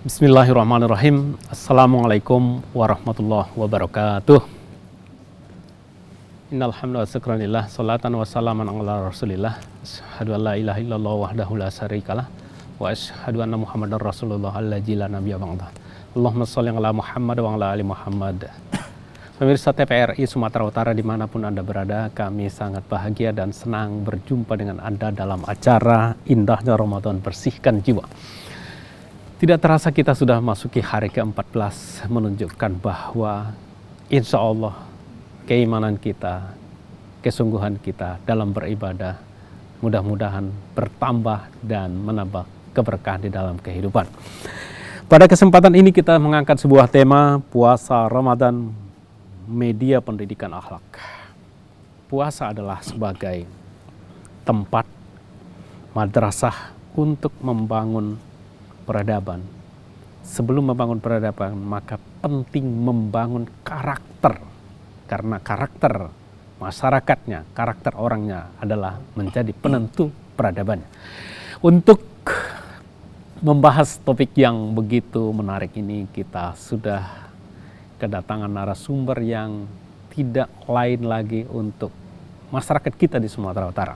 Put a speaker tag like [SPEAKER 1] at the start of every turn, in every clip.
[SPEAKER 1] Bismillahirrahmanirrahim. Assalamualaikum warahmatullahi wabarakatuh. Innal hamdalillah syukranillah salatan wa salaman ala rasulillah. Asyhadu an la ilaha illallah wahdahu la syarikalah wa asyhadu anna muhammadar rasulullah allazi la nabiyya ba'dah. Allahumma shalli ala Muhammad wa ala ali Muhammad. Pemirsa TVRI Sumatera Utara dimanapun Anda berada, kami sangat bahagia dan senang berjumpa dengan Anda dalam acara Indahnya Ramadan Bersihkan Jiwa. Tidak terasa kita sudah masuki hari ke-14, menunjukkan bahwa insya Allah keimanan kita, kesungguhan kita dalam beribadah mudah-mudahan bertambah dan menambah keberkahan di dalam kehidupan. Pada kesempatan ini kita mengangkat sebuah tema, puasa Ramadan, media pendidikan akhlak. Puasa adalah sebagai tempat madrasah untuk membangun peradaban. Sebelum membangun peradaban, maka penting membangun karakter. Karena karakter masyarakatnya, karakter orangnya adalah menjadi penentu peradabannya. Untuk membahas topik yang begitu menarik ini, kita sudah kedatangan narasumber yang tidak lain lagi untuk masyarakat kita di Sumatera Utara.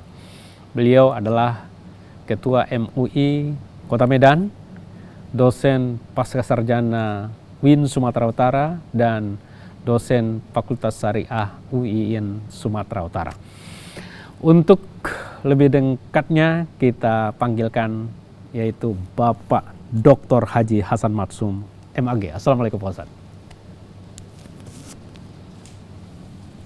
[SPEAKER 1] Beliau adalah Ketua MUI Kota Medan, dosen Pascasarjana UIN Sumatera Utara, dan dosen Fakultas Syariah UIN Sumatera Utara. Untuk lebih dekatnya kita panggilkan yaitu Bapak Dr. Haji Hasan Matsum, MAG. Assalamualaikum Pak Ustaz.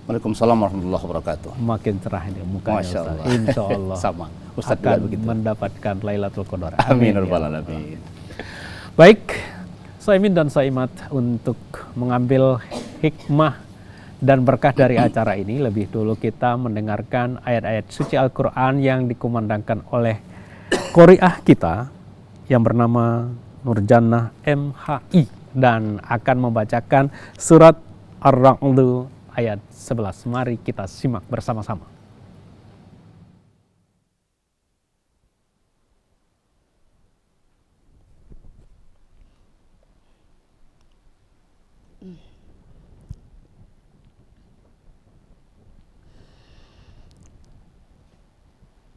[SPEAKER 2] Waalaikumsalam warahmatullahi wabarakatuh.
[SPEAKER 1] Makin cerah ini mukanya
[SPEAKER 2] Masya
[SPEAKER 1] Ustaz.
[SPEAKER 2] Allah.
[SPEAKER 1] Insya Allah
[SPEAKER 2] Sama. Ustaz
[SPEAKER 1] akan
[SPEAKER 2] juga begitu.
[SPEAKER 1] mendapatkan Lailatul Qadar.
[SPEAKER 2] Amin.
[SPEAKER 1] Ya
[SPEAKER 2] Rabbal
[SPEAKER 1] Allah.
[SPEAKER 2] alamin.
[SPEAKER 1] Baik, Saimin dan Saimat, untuk mengambil hikmah dan berkah dari acara ini, lebih dulu kita mendengarkan ayat-ayat suci Al-Quran yang dikumandangkan oleh qori'ah kita yang bernama Nurjannah MHI dan akan membacakan surat Ar-Ra'd ayat 11. Mari kita simak bersama-sama.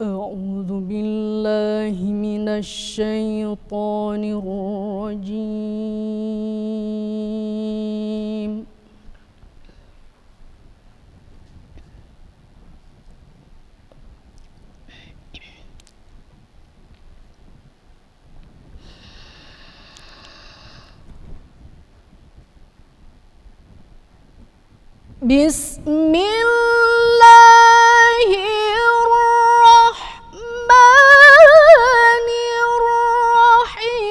[SPEAKER 3] أعوذ بالله من الشيطان الرجيم بسم الله الرحمن الرحيم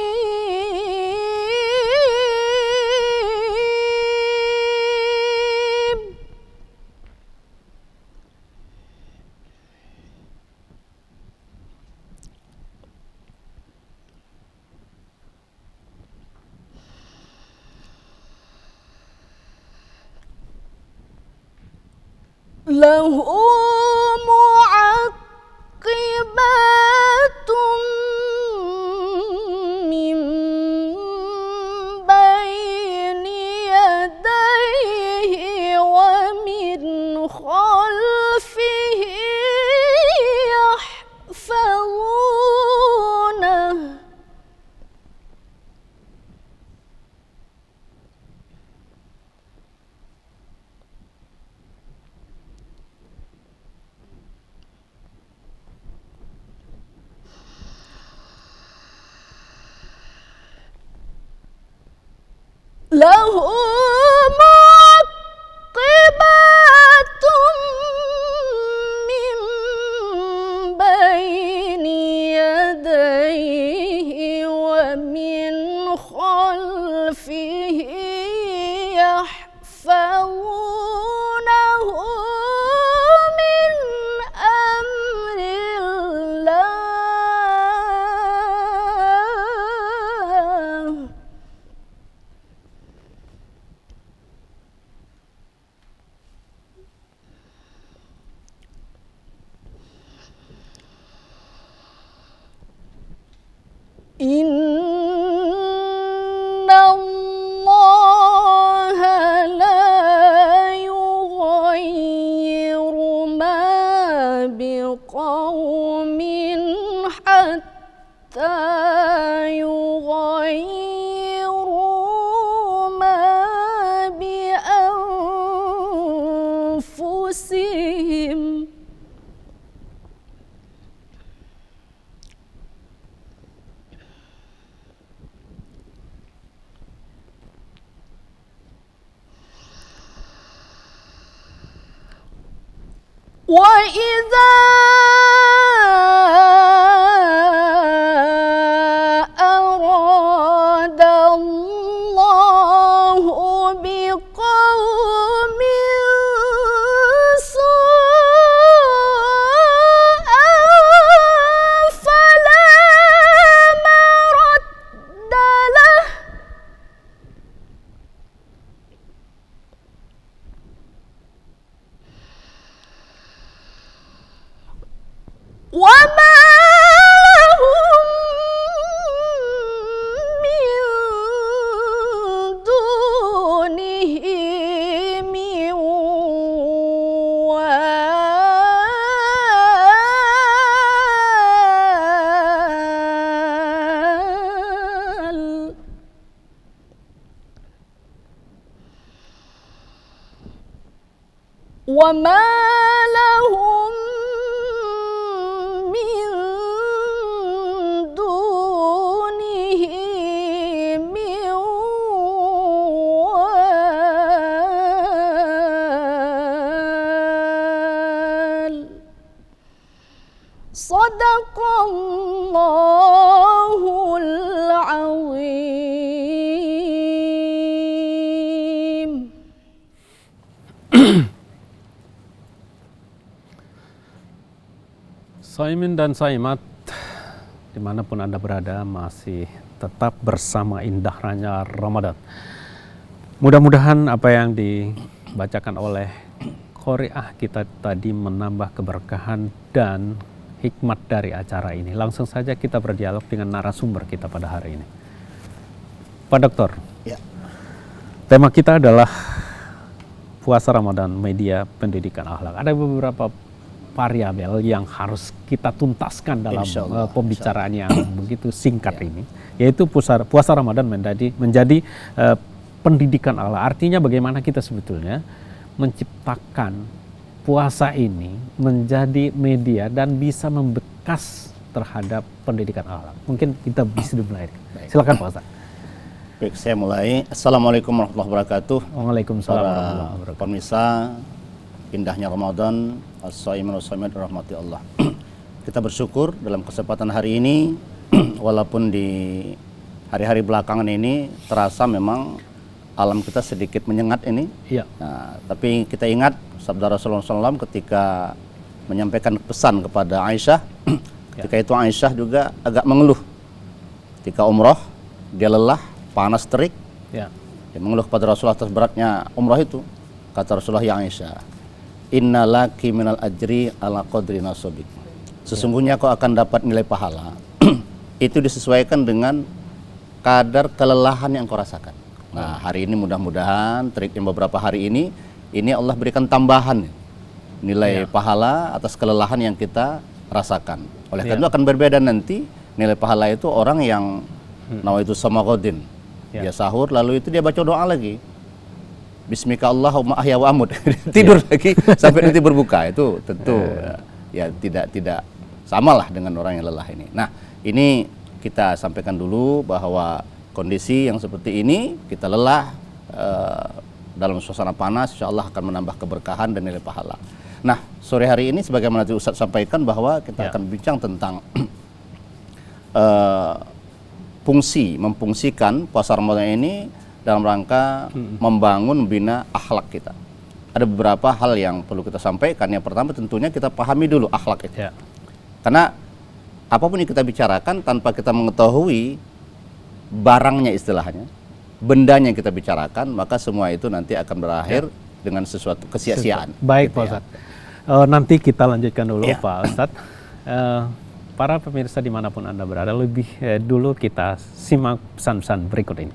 [SPEAKER 3] له معقبات من بين يديه ومن خلفه يحفظونه له معقبات من بين يديه ومن خلفه يحفظونه من أمر الله إن يغيروا ما بأنفسهم وإذا أراد الله بقوم سوءا فلا مرد له وما لهم من دونه من وال وما لهم من دونه من وال صدق الله العظيم.
[SPEAKER 1] Saimin dan Saimat, dimanapun Anda berada, masih tetap bersama indahnya Ramadan. Mudah-mudahan apa yang dibacakan oleh Qori'ah kita tadi menambah keberkahan dan hikmat dari acara ini. Langsung saja kita berdialog dengan narasumber kita pada hari ini. Pak Dokter,
[SPEAKER 2] Ya.
[SPEAKER 1] tema kita adalah puasa Ramadan, media pendidikan akhlak. Ada beberapa variabel yang harus kita tuntaskan dalam
[SPEAKER 2] Insyaallah,
[SPEAKER 1] pembicaraan yang begitu singkat ini, yaitu puasa Ramadan menjadi pendidikan akhlak. Artinya bagaimana kita sebetulnya menciptakan puasa ini menjadi media dan bisa membekas terhadap pendidikan akhlak. Mungkin kita bisa dimulai. Silakan Pak Ustaz.
[SPEAKER 2] Baik, saya mulai. Assalamualaikum warahmatullahi wabarakatuh.
[SPEAKER 1] Waalaikumsalam warahmatullahi
[SPEAKER 2] Para
[SPEAKER 1] wabarakatuh.
[SPEAKER 2] pemirsa, indahnya Ramadan, as-saimin was-saimat rahmati Allah. Kita bersyukur dalam kesempatan hari ini, walaupun di hari-hari belakangan ini terasa memang alam kita sedikit menyengat ini.
[SPEAKER 1] Iya.
[SPEAKER 2] Nah, tapi kita ingat sabda Rasulullah SAW ketika menyampaikan pesan kepada Aisyah. Ketika itu Aisyah juga agak mengeluh. Ketika umroh, dia lelah, panas terik.
[SPEAKER 1] Ya.
[SPEAKER 2] Dia mengeluh kepada Rasulullah atas beratnya umroh itu. Kata Rasulullah, ya Aisyah, inna laki minal ajri ala qadri nasabik. Sesungguhnya kau akan dapat nilai pahala. Itu disesuaikan dengan kadar kelelahan yang kau rasakan. Nah, hari ini mudah-mudahan triknya beberapa hari ini Allah berikan tambahan nilai pahala atas kelelahan yang kita rasakan. Oleh karena itu akan berbeda nanti nilai pahala itu orang yang nawaitu samagodin. Dia sahur lalu itu dia baca doa lagi. Bismika Allahumma ahya wa amut. Tidur lagi sampai nanti berbuka. Itu tentu ya tidak samalah dengan orang yang lelah ini. Nah, ini kita sampaikan dulu bahwa kondisi yang seperti ini, kita lelah dalam suasana panas, insya Allah akan menambah keberkahan dan nilai pahala. Nah, sore hari ini sebagaimana tadi Ustadz sampaikan bahwa kita akan bincang tentang memfungsikan puasa Ramadan ini dalam rangka membangun, membina akhlak kita. Ada beberapa hal yang perlu kita sampaikan. Yang pertama tentunya kita pahami dulu akhlak itu. Karena apapun yang kita bicarakan tanpa kita mengetahui barangnya istilahnya, bendanya yang kita bicarakan, maka semua itu nanti akan berakhir dengan sesuatu kesia-siaan.
[SPEAKER 1] Baik
[SPEAKER 2] gitu
[SPEAKER 1] Pak Ustadz. Nanti kita lanjutkan dulu Pak Ustadz. Para pemirsa dimanapun Anda berada, lebih dulu kita simak pesan-pesan berikut ini.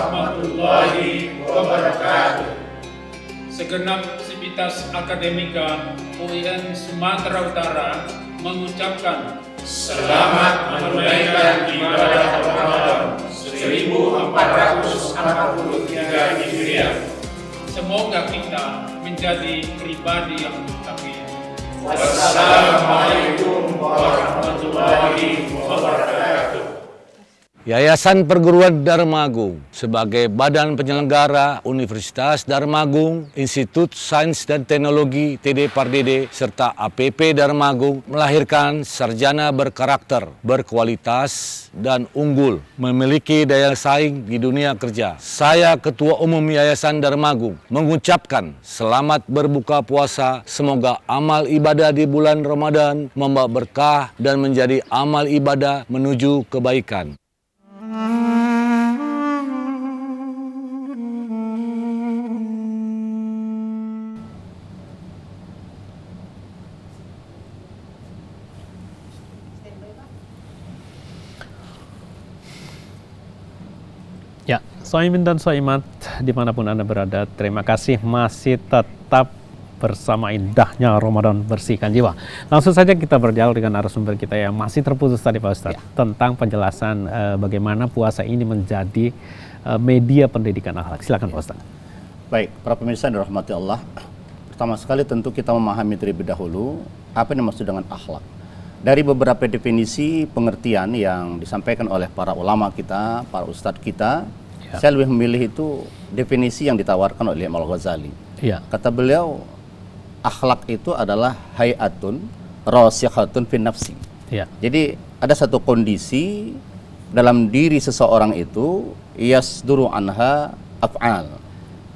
[SPEAKER 4] warahmatullahi wabarakatuh. Segenap sivitas akademika UIN Sumatera Utara mengucapkan selamat menunaikan ibadah Ramadan 1443 Hijriah. Semoga kita menjadi pribadi yang muttaqin. Wassalamualaikum warahmatullahi wabarakatuh.
[SPEAKER 5] Yayasan Perguruan Dharma Agung sebagai badan penyelenggara Universitas Dharma Agung, Institut Sains dan Teknologi TD Pardede, serta APP Dharma Agung melahirkan sarjana berkarakter, berkualitas, dan unggul, memiliki daya saing di dunia kerja. Saya, Ketua Umum Yayasan Dharma Agung, mengucapkan selamat berbuka puasa. Semoga amal ibadah di bulan Ramadan membawa berkah dan menjadi amal ibadah menuju kebaikan.
[SPEAKER 1] Ya, Soimin dan Soimat dimanapun Anda berada, terima kasih masih tetap bersama indahnya Ramadan Bersihkan Jiwa. Langsung saja kita berdialog dengan narasumber kita yang masih terputus tadi Pak Ustadz, tentang penjelasan bagaimana puasa ini menjadi media pendidikan akhlak. Silakan Pak Ustadz.
[SPEAKER 2] Baik, para pemirsa yang dirahmati Allah, pertama sekali tentu kita memahami terlebih dahulu apa yang dimaksud dengan akhlak. Dari beberapa definisi pengertian yang disampaikan oleh para ulama kita, para ustadz kita, saya lebih memilih itu definisi yang ditawarkan oleh Imam Al-Ghazali. Kata beliau, akhlak itu adalah hayatun rasikhatun fin nafsi. Jadi ada satu kondisi dalam diri seseorang itu, yasduru anha af'al,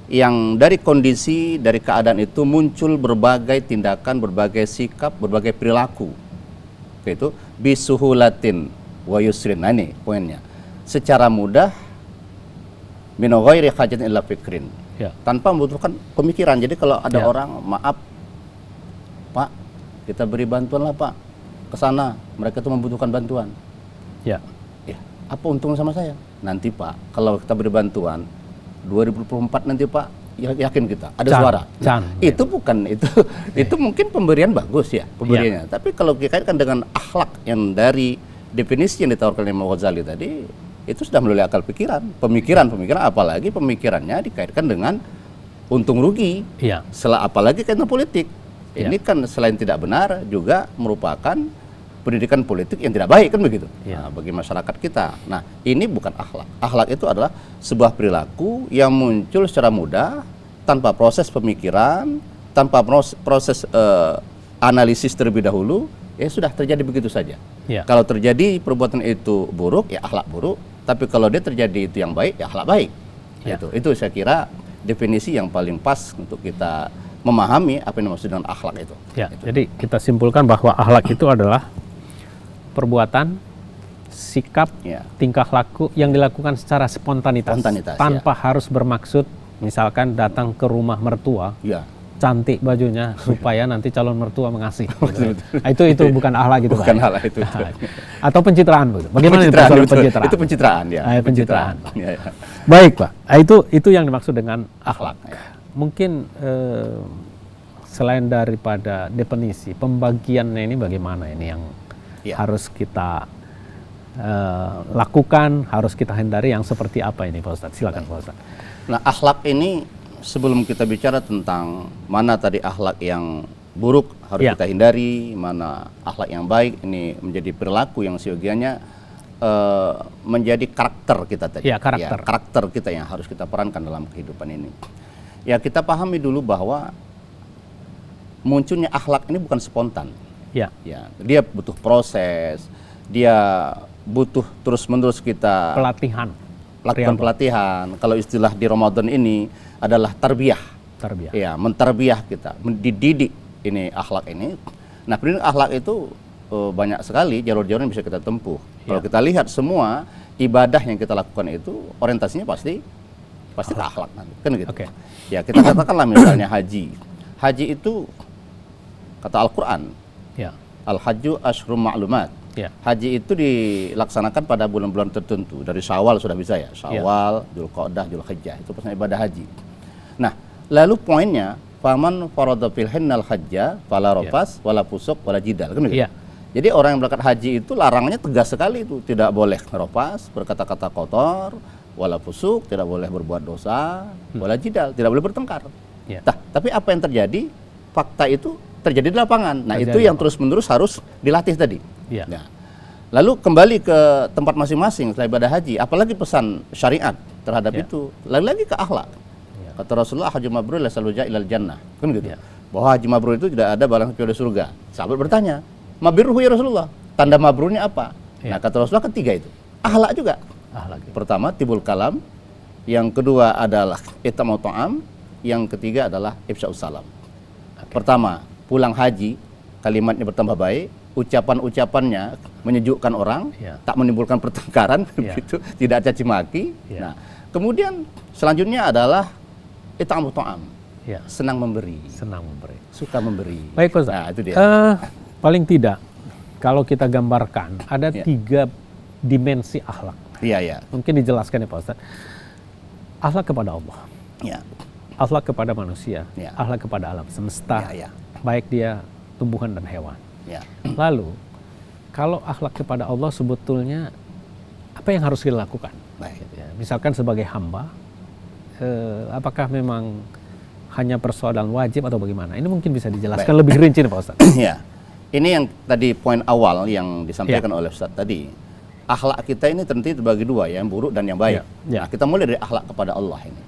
[SPEAKER 2] yang dari kondisi, dari keadaan itu muncul berbagai tindakan, berbagai sikap, berbagai perilaku. Itu bisuhulatin wa yusrin. Nah, ini poinnya. Secara mudah, min ghairi hajatin illa fikrin. Tanpa membutuhkan pemikiran. Jadi kalau ada orang, maaf Pak, kita beri bantuan lah Pak ke sana, mereka itu membutuhkan bantuan. Apa untungnya sama saya? Nanti Pak, kalau kita beri bantuan 2024 nanti Pak, yakin kita ada suara. Itu bukan itu mungkin pemberian bagus ya pemberiannya. Tapi kalau dikaitkan dengan akhlak yang dari definisi yang ditawarkan oleh Imam Ghazali tadi, itu sudah melalui akal pikiran, pemikiran, apalagi pemikirannya dikaitkan dengan untung rugi. Apalagi kaitan politik. Ini kan selain tidak benar juga merupakan pendidikan politik yang tidak baik, kan begitu. Bagi masyarakat kita. Nah, ini bukan akhlak. Akhlak itu adalah sebuah perilaku yang muncul secara mudah, tanpa proses pemikiran, tanpa proses analisis terlebih dahulu, sudah terjadi begitu saja. Kalau terjadi perbuatan itu buruk, ya akhlak buruk. Tapi kalau dia terjadi itu yang baik, ya akhlak baik. Itu saya kira definisi yang paling pas untuk kita memahami apa yang dimaksud dengan akhlak itu.
[SPEAKER 1] Jadi kita simpulkan bahwa akhlak itu adalah perbuatan, sikap, tingkah laku yang dilakukan secara spontanitas tanpa harus bermaksud. Misalkan datang ke rumah mertua, cantik bajunya supaya nanti calon mertua mengasih. Itu bukan akhlak gitu,
[SPEAKER 2] bukan akhlak itu.
[SPEAKER 1] Atau pencitraan begitu. Bagaimana pencitraan?
[SPEAKER 2] Itu pencitraan ya.
[SPEAKER 1] Pencitraan. Baik Pak, itu yang dimaksud dengan akhlak. Mungkin selain daripada definisi, pembagiannya ini bagaimana ini yang harus kita lakukan, harus kita hindari, yang seperti apa ini Pak Ustadz? Silakan Pak Ustadz.
[SPEAKER 2] Nah, akhlak ini sebelum kita bicara tentang mana tadi akhlak yang buruk harus kita hindari, mana akhlak yang baik, ini menjadi perilaku yang seyogianya menjadi karakter kita tadi. Karakter kita yang harus kita perankan dalam kehidupan ini. Kita pahami dulu bahwa munculnya akhlak ini bukan spontan. Dia butuh proses, dia butuh terus-menerus kita lakukan pelatihan. Kalau istilah di Ramadan ini adalah tarbiyah. Mentarbiyah kita, mendidik ini akhlak ini. Nah, pendidikan akhlak itu banyak sekali jalur-jalur yang bisa kita tempuh. Kalau kita lihat semua ibadah yang kita lakukan itu orientasinya pasti ke akhlak nanti, kan gitu. Kita katakanlah misalnya haji. Haji itu kata Al-Qur'an. Al-hajju asyhurun ma'lumat.
[SPEAKER 1] Ya.
[SPEAKER 2] Haji itu dilaksanakan pada bulan-bulan tertentu. Dari Syawal sudah bisa ya. Syawal, Dzulqa'dah, Dzulhijjah. Itu pesan ibadah haji. Nah, lalu poinnya, faman farada fil hinnal hajja fala rafas wala fusuq wala jidal. Kan begitu?
[SPEAKER 1] Ya.
[SPEAKER 2] Jadi orang yang berangkat haji itu larangannya tegas sekali itu. Tidak boleh ngerofas, berkata-kata kotor, wala fusuk, tidak boleh berbuat dosa, wala jidal, tidak boleh bertengkar.
[SPEAKER 1] Ya.
[SPEAKER 2] Nah, tapi apa yang terjadi? Fakta itu terjadi di lapangan. Nah,
[SPEAKER 1] Terjadi
[SPEAKER 2] itu yang
[SPEAKER 1] apa?
[SPEAKER 2] terus-menerus harus dilatih tadi.
[SPEAKER 1] Ya.
[SPEAKER 2] Nah, lalu kembali ke tempat masing-masing setelah ibadah haji, apalagi pesan syariat terhadap
[SPEAKER 1] Ya.
[SPEAKER 2] itu, lagi-lagi ke akhlak.
[SPEAKER 1] Ya.
[SPEAKER 2] Kata Rasulullah, haji mabrur la saluja ilal jannah. Kan gitu.
[SPEAKER 1] Ya.
[SPEAKER 2] Bahwa haji mabrur itu tidak ada balasan kecuali surga. Sahabat bertanya, "Mabirruhu ya Rasulullah?" Tanda mabrurnya apa?
[SPEAKER 1] Ya.
[SPEAKER 2] Nah, kata Rasulullah ketiga itu. Akhlak juga.
[SPEAKER 1] Lagi.
[SPEAKER 2] Pertama, tibul kalam. Yang kedua adalah itamu ta'am. Yang ketiga adalah ifsya'us salam. Pertama, pulang haji, kalimatnya bertambah baik, ucapan-ucapannya menyejukkan orang,
[SPEAKER 1] Ya.
[SPEAKER 2] tak menimbulkan pertengkaran,
[SPEAKER 1] Ya.
[SPEAKER 2] gitu, tidak caci maki.
[SPEAKER 1] Ya.
[SPEAKER 2] Nah, kemudian selanjutnya adalah itamu ta'am,
[SPEAKER 1] Ya.
[SPEAKER 2] senang memberi,
[SPEAKER 1] Senang memberi.
[SPEAKER 2] suka memberi.
[SPEAKER 1] Baik Pak Ustaz.
[SPEAKER 2] Nah, itu dia.
[SPEAKER 1] Paling tidak kalau kita gambarkan ada
[SPEAKER 2] Ya.
[SPEAKER 1] 3 dimensi akhlak.
[SPEAKER 2] Iya, ya.
[SPEAKER 1] Mungkin dijelaskan ya Pak Ustaz. Akhlak kepada Allah,
[SPEAKER 2] Ya.
[SPEAKER 1] akhlak kepada manusia,
[SPEAKER 2] Ya.
[SPEAKER 1] akhlak kepada alam semesta,
[SPEAKER 2] Ya, ya.
[SPEAKER 1] baik dia tumbuhan dan hewan.
[SPEAKER 2] Ya.
[SPEAKER 1] Lalu kalau akhlak kepada Allah sebetulnya apa yang harus dilakukan?
[SPEAKER 2] Baik.
[SPEAKER 1] Ya, misalkan sebagai hamba, apakah memang hanya persoalan wajib atau bagaimana? Ini mungkin bisa dijelaskan lebih rinci nih Pak Ustaz.
[SPEAKER 2] Ya. Ini yang tadi poin awal yang disampaikan oleh Ustaz tadi. Akhlak kita ini tentu terbagi dua, ya, yang buruk dan yang baik.
[SPEAKER 1] Ya, ya.
[SPEAKER 2] Nah, kita mulai dari akhlak kepada Allah ini.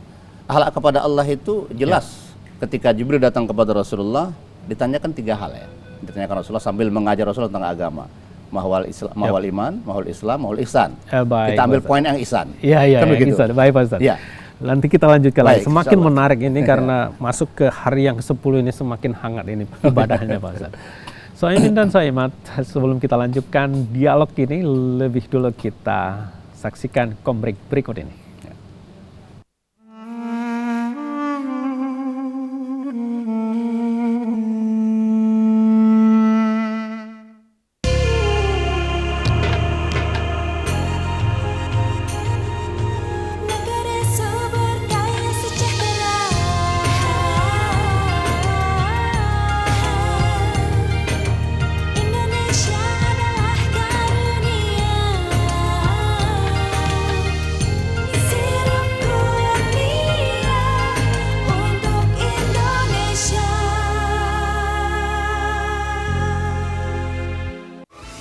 [SPEAKER 2] Akhlak kepada Allah itu jelas ketika Jibril datang kepada Rasulullah ditanyakan 3 hal ya. Ditanyakan Rasulullah sambil mengajar Rasulullah tentang agama. Mahwal Islam, mahwal iman, mahwal Islam, mahwal ihsan.
[SPEAKER 1] Baik,
[SPEAKER 2] Kita ambil
[SPEAKER 1] Pak Ustaz.
[SPEAKER 2] poin yang ihsan.
[SPEAKER 1] Iya, iya,
[SPEAKER 2] Kan
[SPEAKER 1] yang
[SPEAKER 2] begitu?
[SPEAKER 1] Ihsan. Baik Pak Ustaz.
[SPEAKER 2] Iya.
[SPEAKER 1] Nanti kita lanjutkan lagi.
[SPEAKER 2] Baik,
[SPEAKER 1] Semakin
[SPEAKER 2] insya Allah.
[SPEAKER 1] menarik ini karena masuk ke hari yang ke-10 ini semakin hangat ini ibadahnya Pak Ustaz. Soimin dan Soimat, sebelum kita lanjutkan dialog ini, lebih dulu kita saksikan kombrek berikut ini.
[SPEAKER 6] Negara sumber daya sejahtera, Indonesia adalah karunia, sirup dunia untuk Indonesia.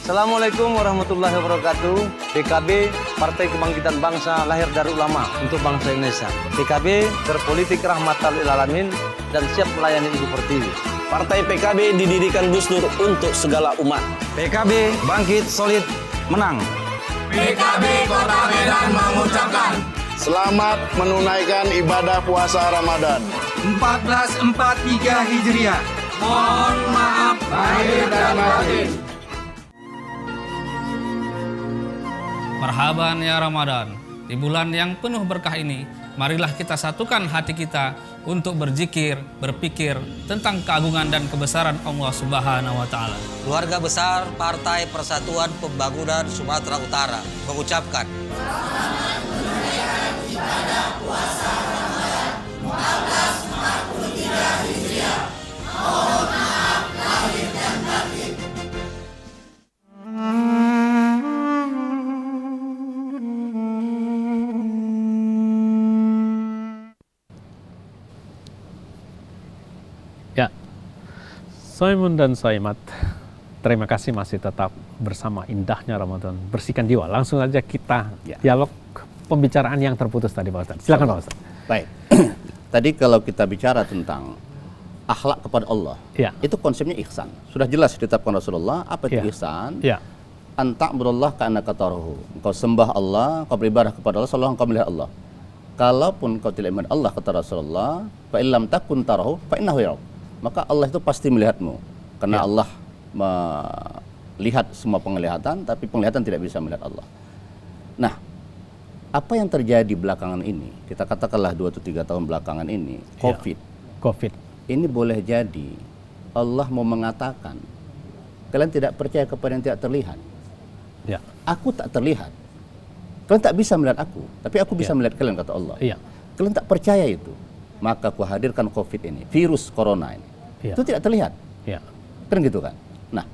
[SPEAKER 7] Assalamualaikum warahmatullahi wabarakatuh. PKB, Partai Kebangkitan Bangsa lahir dari ulama untuk bangsa Indonesia. PKB berpolitik rahmatan lil alamin dan siap melayani Ibu Pertiwi.
[SPEAKER 8] Partai PKB didirikan Gus Dur untuk segala umat.
[SPEAKER 7] PKB bangkit, solid, menang.
[SPEAKER 9] Selamat menunaikan ibadah puasa Ramadan.
[SPEAKER 4] 1443 Hijriah. Mohon maaf lahir dan batin.
[SPEAKER 10] Marhaban ya Ramadan. Di bulan yang penuh berkah ini, marilah kita satukan hati kita untuk berzikir, berpikir tentang keagungan dan kebesaran Allah Subhanahu wa taala.
[SPEAKER 11] Keluarga besar Partai Persatuan Pembangunan Sumatera Utara mengucapkan
[SPEAKER 1] Ya, Soimun dan Soimat, terima kasih masih tetap bersama indahnya Ramadan. Bersihkan jiwa. Langsung aja kita dialog pembicaraan yang terputus tadi Pak Ustaz. Silakan Pak Ustaz.
[SPEAKER 2] Baik. Tadi kalau kita bicara tentang akhlak kepada Allah,
[SPEAKER 1] Ya.
[SPEAKER 2] itu konsepnya ihsan. Sudah jelas ditetapkan Rasulullah apa itu
[SPEAKER 1] Ya.
[SPEAKER 2] ihsan.
[SPEAKER 1] Ya,
[SPEAKER 2] Anta'budallah ka'annaka tarahu. Engkau sembah Allah, engkau beribadah kepada Allah seolah engkau melihat Allah. Kalaupun kau tidak melihat Allah, kata Rasulullah, fa illam takun tarahu fa innahu yarah. Maka Allah itu pasti melihatmu. Karena
[SPEAKER 1] Ya.
[SPEAKER 2] Allah melihat semua penglihatan, tapi penglihatan tidak bisa melihat Allah. Nah, apa yang terjadi belakangan ini, kita katakanlah 2 atau 3 tahun belakangan ini, COVID.
[SPEAKER 1] COVID.
[SPEAKER 2] Ini boleh jadi Allah mau mengatakan, kalian tidak percaya kepada yang tidak terlihat.
[SPEAKER 1] Ya.
[SPEAKER 2] Aku tak terlihat. Kalian tak bisa melihat aku, tapi aku bisa melihat kalian, kata Allah.
[SPEAKER 1] Iya.
[SPEAKER 2] Kalian tak percaya itu, maka aku hadirkan COVID ini, virus corona ini.
[SPEAKER 1] Iya.
[SPEAKER 2] Itu tidak terlihat.
[SPEAKER 1] Ya.
[SPEAKER 2] Kan gitu kan. Nah,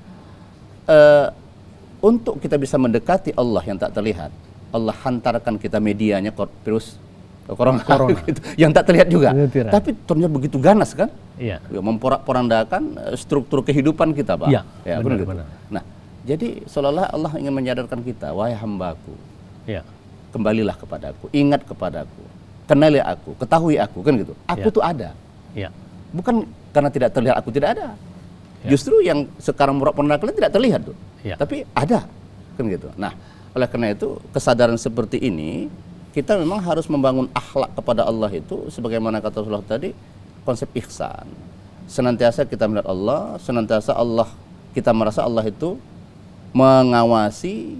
[SPEAKER 2] untuk kita bisa mendekati Allah yang tak terlihat, Allah hantarkan kita medianya virus corona. Gitu, yang tak terlihat juga. Tapi ternyata begitu ganas kan?
[SPEAKER 1] Iya.
[SPEAKER 2] Memporak-porandakan struktur kehidupan kita, Pak.
[SPEAKER 1] Iya,
[SPEAKER 2] Ya,
[SPEAKER 1] benar,
[SPEAKER 2] gitu.
[SPEAKER 1] benar.
[SPEAKER 2] Nah, jadi seolah-olah Allah ingin menyadarkan kita, wahai hambaku,
[SPEAKER 1] Ya.
[SPEAKER 2] kembalilah kepadaku, ingat kepadaku, kenali aku, ketahui aku, kan gitu. Aku tuh ada.
[SPEAKER 1] Ya.
[SPEAKER 2] Bukan karena tidak terlihat aku tidak ada. Justru yang sekarang porak-poranda tidak terlihat tuh.
[SPEAKER 1] Ya.
[SPEAKER 2] Tapi ada, kan gitu. Nah, oleh karena itu kesadaran seperti ini kita memang harus membangun akhlak kepada Allah itu sebagaimana kata Rasulullah tadi, konsep ihsan. Senantiasa kita melihat Allah, senantiasa kita merasa Allah itu mengawasi,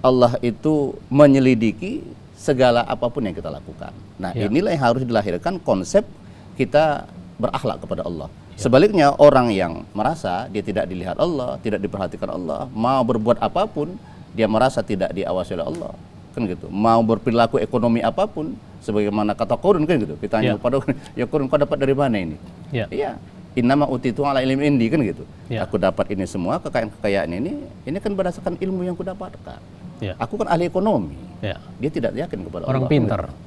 [SPEAKER 2] Allah itu menyelidiki segala apapun yang kita lakukan. Nah, inilah yang harus dilahirkan konsep kita berakhlak kepada Allah. Sebaliknya, orang yang merasa dia tidak dilihat Allah, tidak diperhatikan Allah, mau berbuat apapun, dia merasa tidak diawasi oleh Allah, kan gitu. Mau berperilaku ekonomi apapun, sebagaimana kata Qur'an, kan gitu. Kita tanya kepada ya Qur'an, kau dapat dari mana ini? Iya. Innama utitu ala ilmi indi, kan gitu. Aku dapat ini semua, kekayaan ini kan berdasarkan ilmu yang aku dapatkan. Aku kan ahli ekonomi. Dia tidak yakin kepada Allah.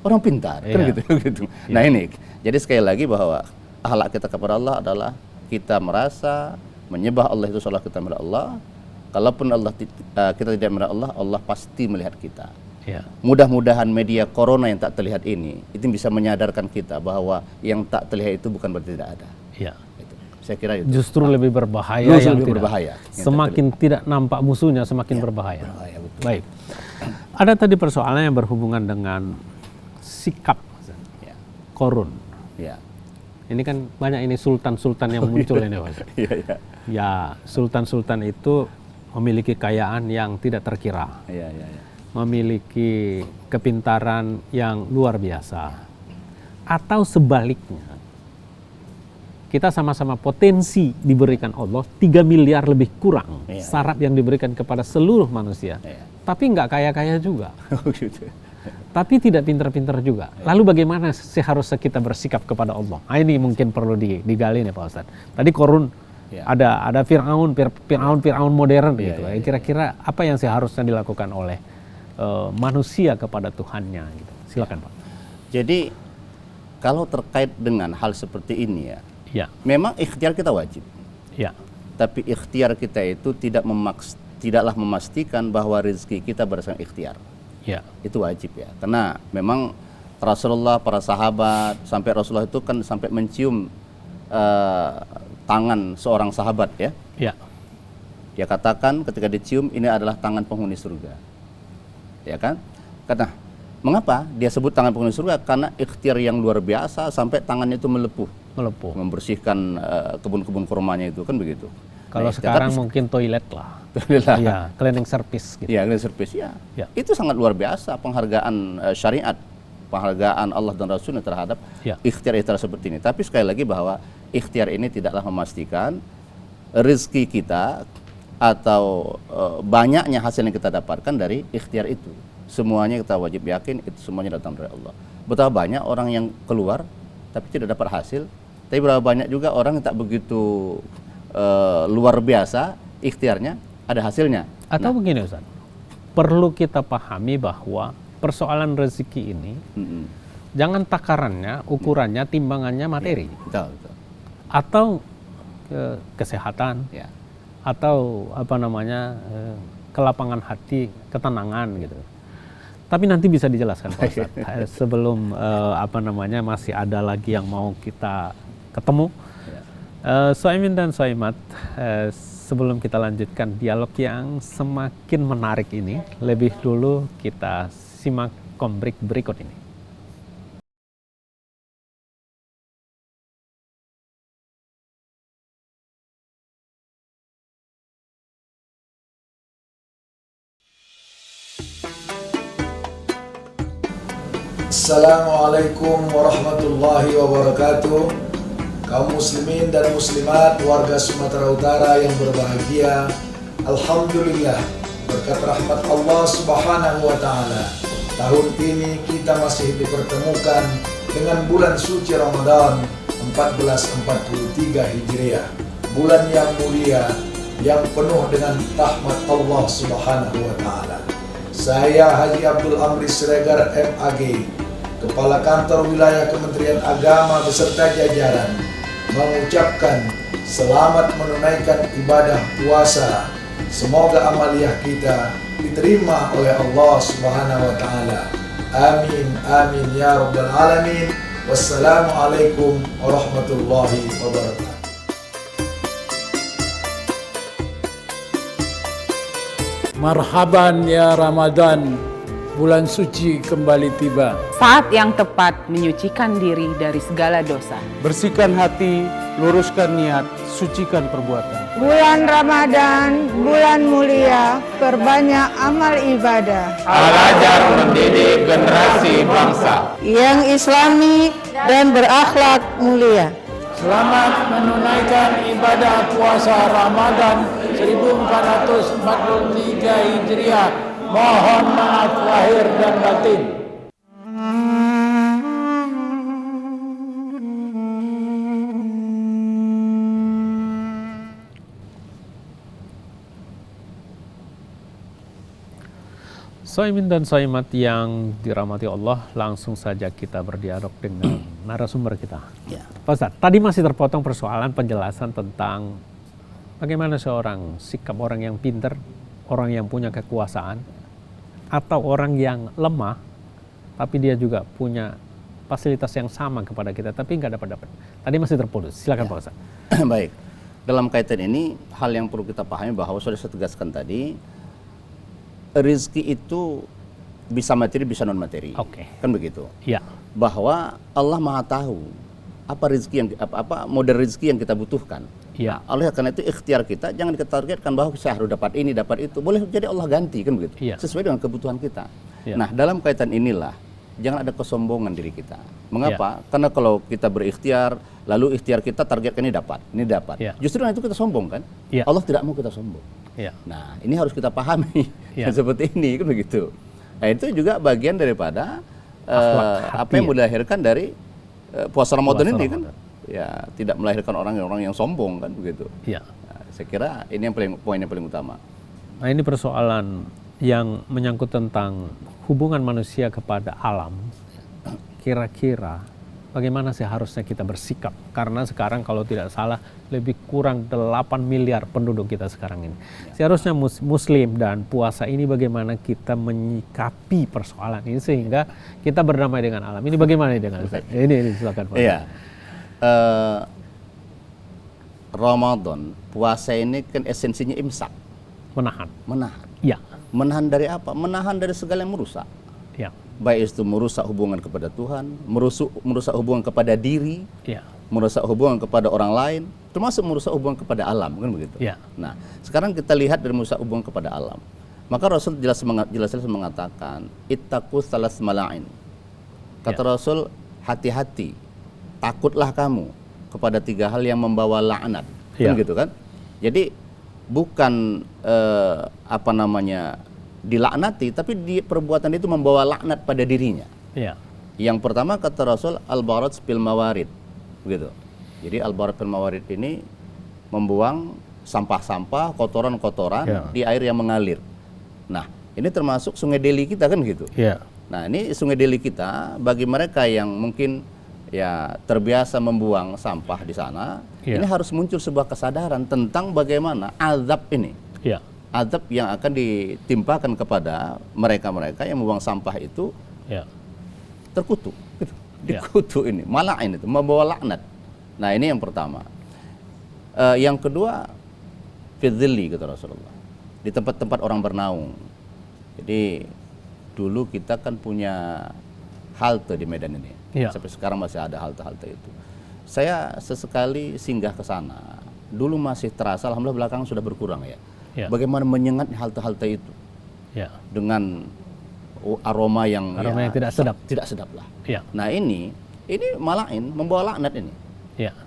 [SPEAKER 2] Orang pintar, kan gitu. Nah, ini. Jadi sekali lagi bahwa akhlak kita kepada Allah adalah kita merasa menyembah Allah itu seolah kita melihat Allah. Kalaupun kita tidak melihat Allah, Allah pasti melihat kita. Mudah-mudahan media corona yang tak terlihat ini itu bisa menyadarkan kita bahwa yang tak terlihat itu bukan berarti tidak ada. Gitu. Saya kira itu.
[SPEAKER 1] Justru lebih berbahaya. Semakin tidak nampak musuhnya, semakin berbahaya.
[SPEAKER 2] Betul.
[SPEAKER 1] Baik. Ada tadi persoalan yang berhubungan dengan sikap korun. Ini kan banyak ini sultan-sultan yang muncul ini, Mas. Ya, sultan-sultan itu memiliki kekayaan yang tidak terkira. Memiliki kepintaran yang luar biasa. Atau sebaliknya, kita sama-sama potensi diberikan Allah 3 miliar lebih kurang syarat yang diberikan kepada seluruh manusia. Tapi nggak kaya-kaya juga. Tapi tidak pintar-pintar juga. Lalu bagaimana seharusnya kita bersikap kepada Allah? Nah, ini mungkin perlu digali nih Pak Ustadz. Tadi Korun ada Fir'aun modern gitu. Kira-kira apa yang seharusnya dilakukan oleh manusia kepada Tuhannya gitu. Silakan Pak.
[SPEAKER 2] Jadi kalau terkait dengan hal seperti ini memang ikhtiar kita wajib. Tapi ikhtiar kita itu tidaklah memastikan bahwa rezeki kita berdasarkan ikhtiar. Itu wajib ya, karena memang Rasulullah, para sahabat, sampai Rasulullah itu kan sampai mencium tangan seorang sahabat ya. Dia katakan ketika dicium ini adalah tangan penghuni surga, ya kan? Karena mengapa dia sebut tangan penghuni surga? Karena ikhtiar yang luar biasa sampai tangannya itu melepuh, membersihkan kebun-kebun kurmanya itu kan begitu.
[SPEAKER 1] Kalau sekarang mungkin toilet lah. Cleaning service gitu.
[SPEAKER 2] Cleaning service itu sangat luar biasa penghargaan syariat, penghargaan Allah dan Rasulnya terhadap ikhtiar-ikhtiar seperti ini. Tapi sekali lagi bahwa ikhtiar ini tidaklah memastikan rezeki kita atau banyaknya hasil yang kita dapatkan dari ikhtiar itu. Semuanya kita wajib yakin itu semuanya datang dari Allah. Betapa banyak orang yang keluar tapi tidak dapat hasil, tapi berapa banyak juga orang yang tak begitu luar biasa ikhtiarnya ada hasilnya.
[SPEAKER 1] Atau begini Ustaz, perlu kita pahami bahwa persoalan rezeki ini jangan takarannya, ukurannya, timbangannya materi.
[SPEAKER 2] Betul.
[SPEAKER 1] Atau kesehatan, atau kelapangan hati, ketenangan gitu. Tapi nanti bisa dijelaskan Pak Ustadz. Sebelum masih ada lagi yang mau kita ketemu. Soimin dan Soimat, sebelum kita lanjutkan dialog yang semakin menarik ini, lebih dulu kita simak komik berikut ini.
[SPEAKER 12] Assalamualaikum warahmatullahi wabarakatuh. Kaum muslimin dan muslimat warga Sumatera Utara yang berbahagia, alhamdulillah berkat rahmat Allah Subhanahu wa taala, tahun ini kita masih dipertemukan dengan bulan suci Ramadan 1443 Hijriah, bulan yang mulia yang penuh dengan rahmat Allah Subhanahu wa taala. Saya Haji Abdul Amri Siregar MAG, Kepala Kantor Wilayah Kementerian Agama beserta jajaran, mengucapkan selamat menunaikan ibadah puasa. Semoga amaliyah kita diterima oleh Allah Subhanahu wa taala. Amin amin ya rabbal alamin. Wassalamualaikum warahmatullahi wabarakatuh.
[SPEAKER 13] Marhaban ya Ramadan, bulan suci kembali tiba.
[SPEAKER 14] Saat yang tepat menyucikan diri dari segala dosa.
[SPEAKER 13] Bersihkan hati, luruskan niat, sucikan perbuatan.
[SPEAKER 3] Bulan Ramadan, bulan mulia, perbanyak amal ibadah.
[SPEAKER 15] Al-Azhar mendidik generasi bangsa
[SPEAKER 3] yang islami dan berakhlak mulia.
[SPEAKER 13] Selamat menunaikan ibadah puasa Ramadan 1443 Hijriah. Mohon maaf lahir dan batin.
[SPEAKER 1] Shaimin dan shaimat yang dirahmati Allah, langsung saja kita berdialog dengan narasumber kita.
[SPEAKER 2] Ya.
[SPEAKER 1] Pak Ustadz, tadi masih terpotong persoalan penjelasan tentang bagaimana seorang sikap orang yang pintar, orang yang punya kekuasaan, atau orang yang lemah, tapi dia juga punya fasilitas yang sama kepada kita, tapi nggak dapat. Tadi masih terputus. Silakan Pak Ustadz.
[SPEAKER 2] Baik. Dalam kaitan ini, hal yang perlu kita pahami bahwa sudah saya tegaskan tadi, rezeki itu bisa materi, bisa non materi.
[SPEAKER 1] Oke.
[SPEAKER 2] Kan begitu.
[SPEAKER 1] Iya.
[SPEAKER 2] Bahwa Allah Maha tahu apa rezeki yang apa model rezeki yang kita butuhkan.
[SPEAKER 1] Iya.
[SPEAKER 2] Oleh karena itu ikhtiar kita jangan kita targetkan bahwa saya harus dapat ini, dapat itu. Boleh jadi Allah ganti kan begitu.
[SPEAKER 1] Iya.
[SPEAKER 2] Sesuai dengan kebutuhan kita.
[SPEAKER 1] Iya.
[SPEAKER 2] Nah, dalam kaitan inilah jangan ada kesombongan diri kita. Mengapa? Karena kalau kita berikhtiar, lalu ikhtiar kita targetkan ini dapat.
[SPEAKER 1] Iya.
[SPEAKER 2] Justru dengan itu kita sombong kan?
[SPEAKER 1] Iya.
[SPEAKER 2] Allah tidak mau kita sombong.
[SPEAKER 1] Ya.
[SPEAKER 2] Nah, ini harus kita pahami
[SPEAKER 1] Ya.
[SPEAKER 2] seperti ini kan begitu. Nah, itu juga bagian daripada apa yang dilahirkan dari puasa Ramadan ini kan. Ya, tidak melahirkan orang yang sombong kan begitu.
[SPEAKER 1] Ya.
[SPEAKER 2] Nah, saya kira ini yang poin yang paling utama.
[SPEAKER 1] Nah, ini persoalan yang menyangkut tentang hubungan manusia kepada alam. Kira-kira bagaimana seharusnya kita bersikap? Karena sekarang kalau tidak salah lebih kurang 8 miliar penduduk kita sekarang ini. Seharusnya muslim dan puasa ini bagaimana kita menyikapi persoalan ini sehingga kita berdamai dengan alam. Ini bagaimana dengan Ustaz? Ini silakan Pak.
[SPEAKER 2] Iya. Ramadan, puasa ini kan esensinya imsak.
[SPEAKER 1] Menahan. Iya.
[SPEAKER 2] Menahan dari apa? Menahan dari segala yang merusak.
[SPEAKER 1] Ya.
[SPEAKER 2] Baik itu merusak hubungan kepada Tuhan, merusak hubungan kepada diri,
[SPEAKER 1] ya.
[SPEAKER 2] Merusak hubungan kepada orang lain, termasuk merusak hubungan kepada alam, kan begitu.
[SPEAKER 1] Ya.
[SPEAKER 2] Nah, sekarang kita lihat dari merusak hubungan kepada alam. Maka Rasul jelas mengatakan, ittaqu salas mala'in. Kata Rasul, hati-hati, takutlah kamu kepada 3 hal yang membawa laknat, kan gitu kan? Jadi bukan dilaknati, tapi perbuatan itu membawa laknat pada dirinya.
[SPEAKER 1] Ya.
[SPEAKER 2] Yang pertama kata Rasul, al-barat fil mawarid, begitu. Jadi al-barat fil mawarid ini membuang sampah-sampah, kotoran-kotoran di air yang mengalir. Nah, ini termasuk Sungai Deli kita kan gitu.
[SPEAKER 1] Ya.
[SPEAKER 2] Nah, ini Sungai Deli kita bagi mereka yang mungkin ya terbiasa membuang sampah di sana, ini harus muncul sebuah kesadaran tentang bagaimana azab ini.
[SPEAKER 1] Ya.
[SPEAKER 2] Azab yang akan ditimpakan kepada mereka-mereka yang membuang sampah itu terkutuk, gitu. Dikutuk ini, mala'in itu, membawa laknat. Nah, ini yang pertama. Yang kedua, fidzilli kata Rasulullah, di tempat-tempat orang bernaung. Jadi dulu kita kan punya halte di Medan ini, sampai sekarang masih ada halte-halte itu. Saya sesekali singgah ke sana. Dulu masih terasa, alhamdulillah belakangan sudah berkurang ya. Bagaimana menyengat halte-halte itu dengan aroma yang
[SPEAKER 1] tidak sedap.
[SPEAKER 2] Tidak sedap lah. Nah, ini mala'in, membawa laknat ini.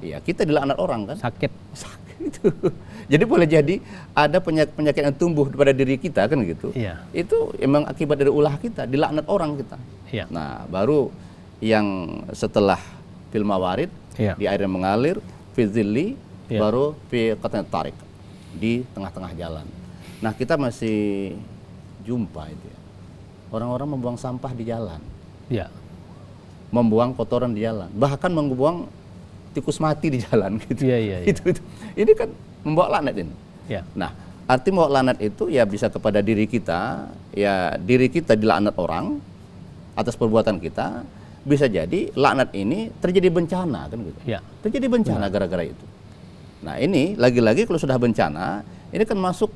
[SPEAKER 2] Iya, kita dilaknat orang kan.
[SPEAKER 1] Sakit.
[SPEAKER 2] Itu. Jadi boleh jadi ada penyakit yang tumbuh pada diri kita kan gitu.
[SPEAKER 1] Iya.
[SPEAKER 2] Itu emang akibat dari ulah kita, dilaknat orang kita.
[SPEAKER 1] Iya.
[SPEAKER 2] Nah, baru yang setelah fil mawarid,
[SPEAKER 1] Iya.
[SPEAKER 2] di air yang mengalir, fi dhilli,
[SPEAKER 1] Iya.
[SPEAKER 2] baru fi qat'at tarik, di tengah-tengah jalan. Nah, kita masih jumpa itu ya. Orang-orang membuang sampah di jalan.
[SPEAKER 1] Iya.
[SPEAKER 2] Membuang kotoran di jalan, bahkan membuang tikus mati di jalan gitu.
[SPEAKER 1] Iya, iya, iya.
[SPEAKER 2] Itu. Ini kan membawa laknat ini.
[SPEAKER 1] Iya.
[SPEAKER 2] Nah, arti membawa laknat itu ya bisa kepada diri kita, ya diri kita dilaknat orang atas perbuatan kita, bisa jadi laknat ini terjadi bencana kan gitu.
[SPEAKER 1] Iya.
[SPEAKER 2] Terjadi bencana gara-gara itu. Nah, ini lagi-lagi kalau sudah bencana, ini kan masuk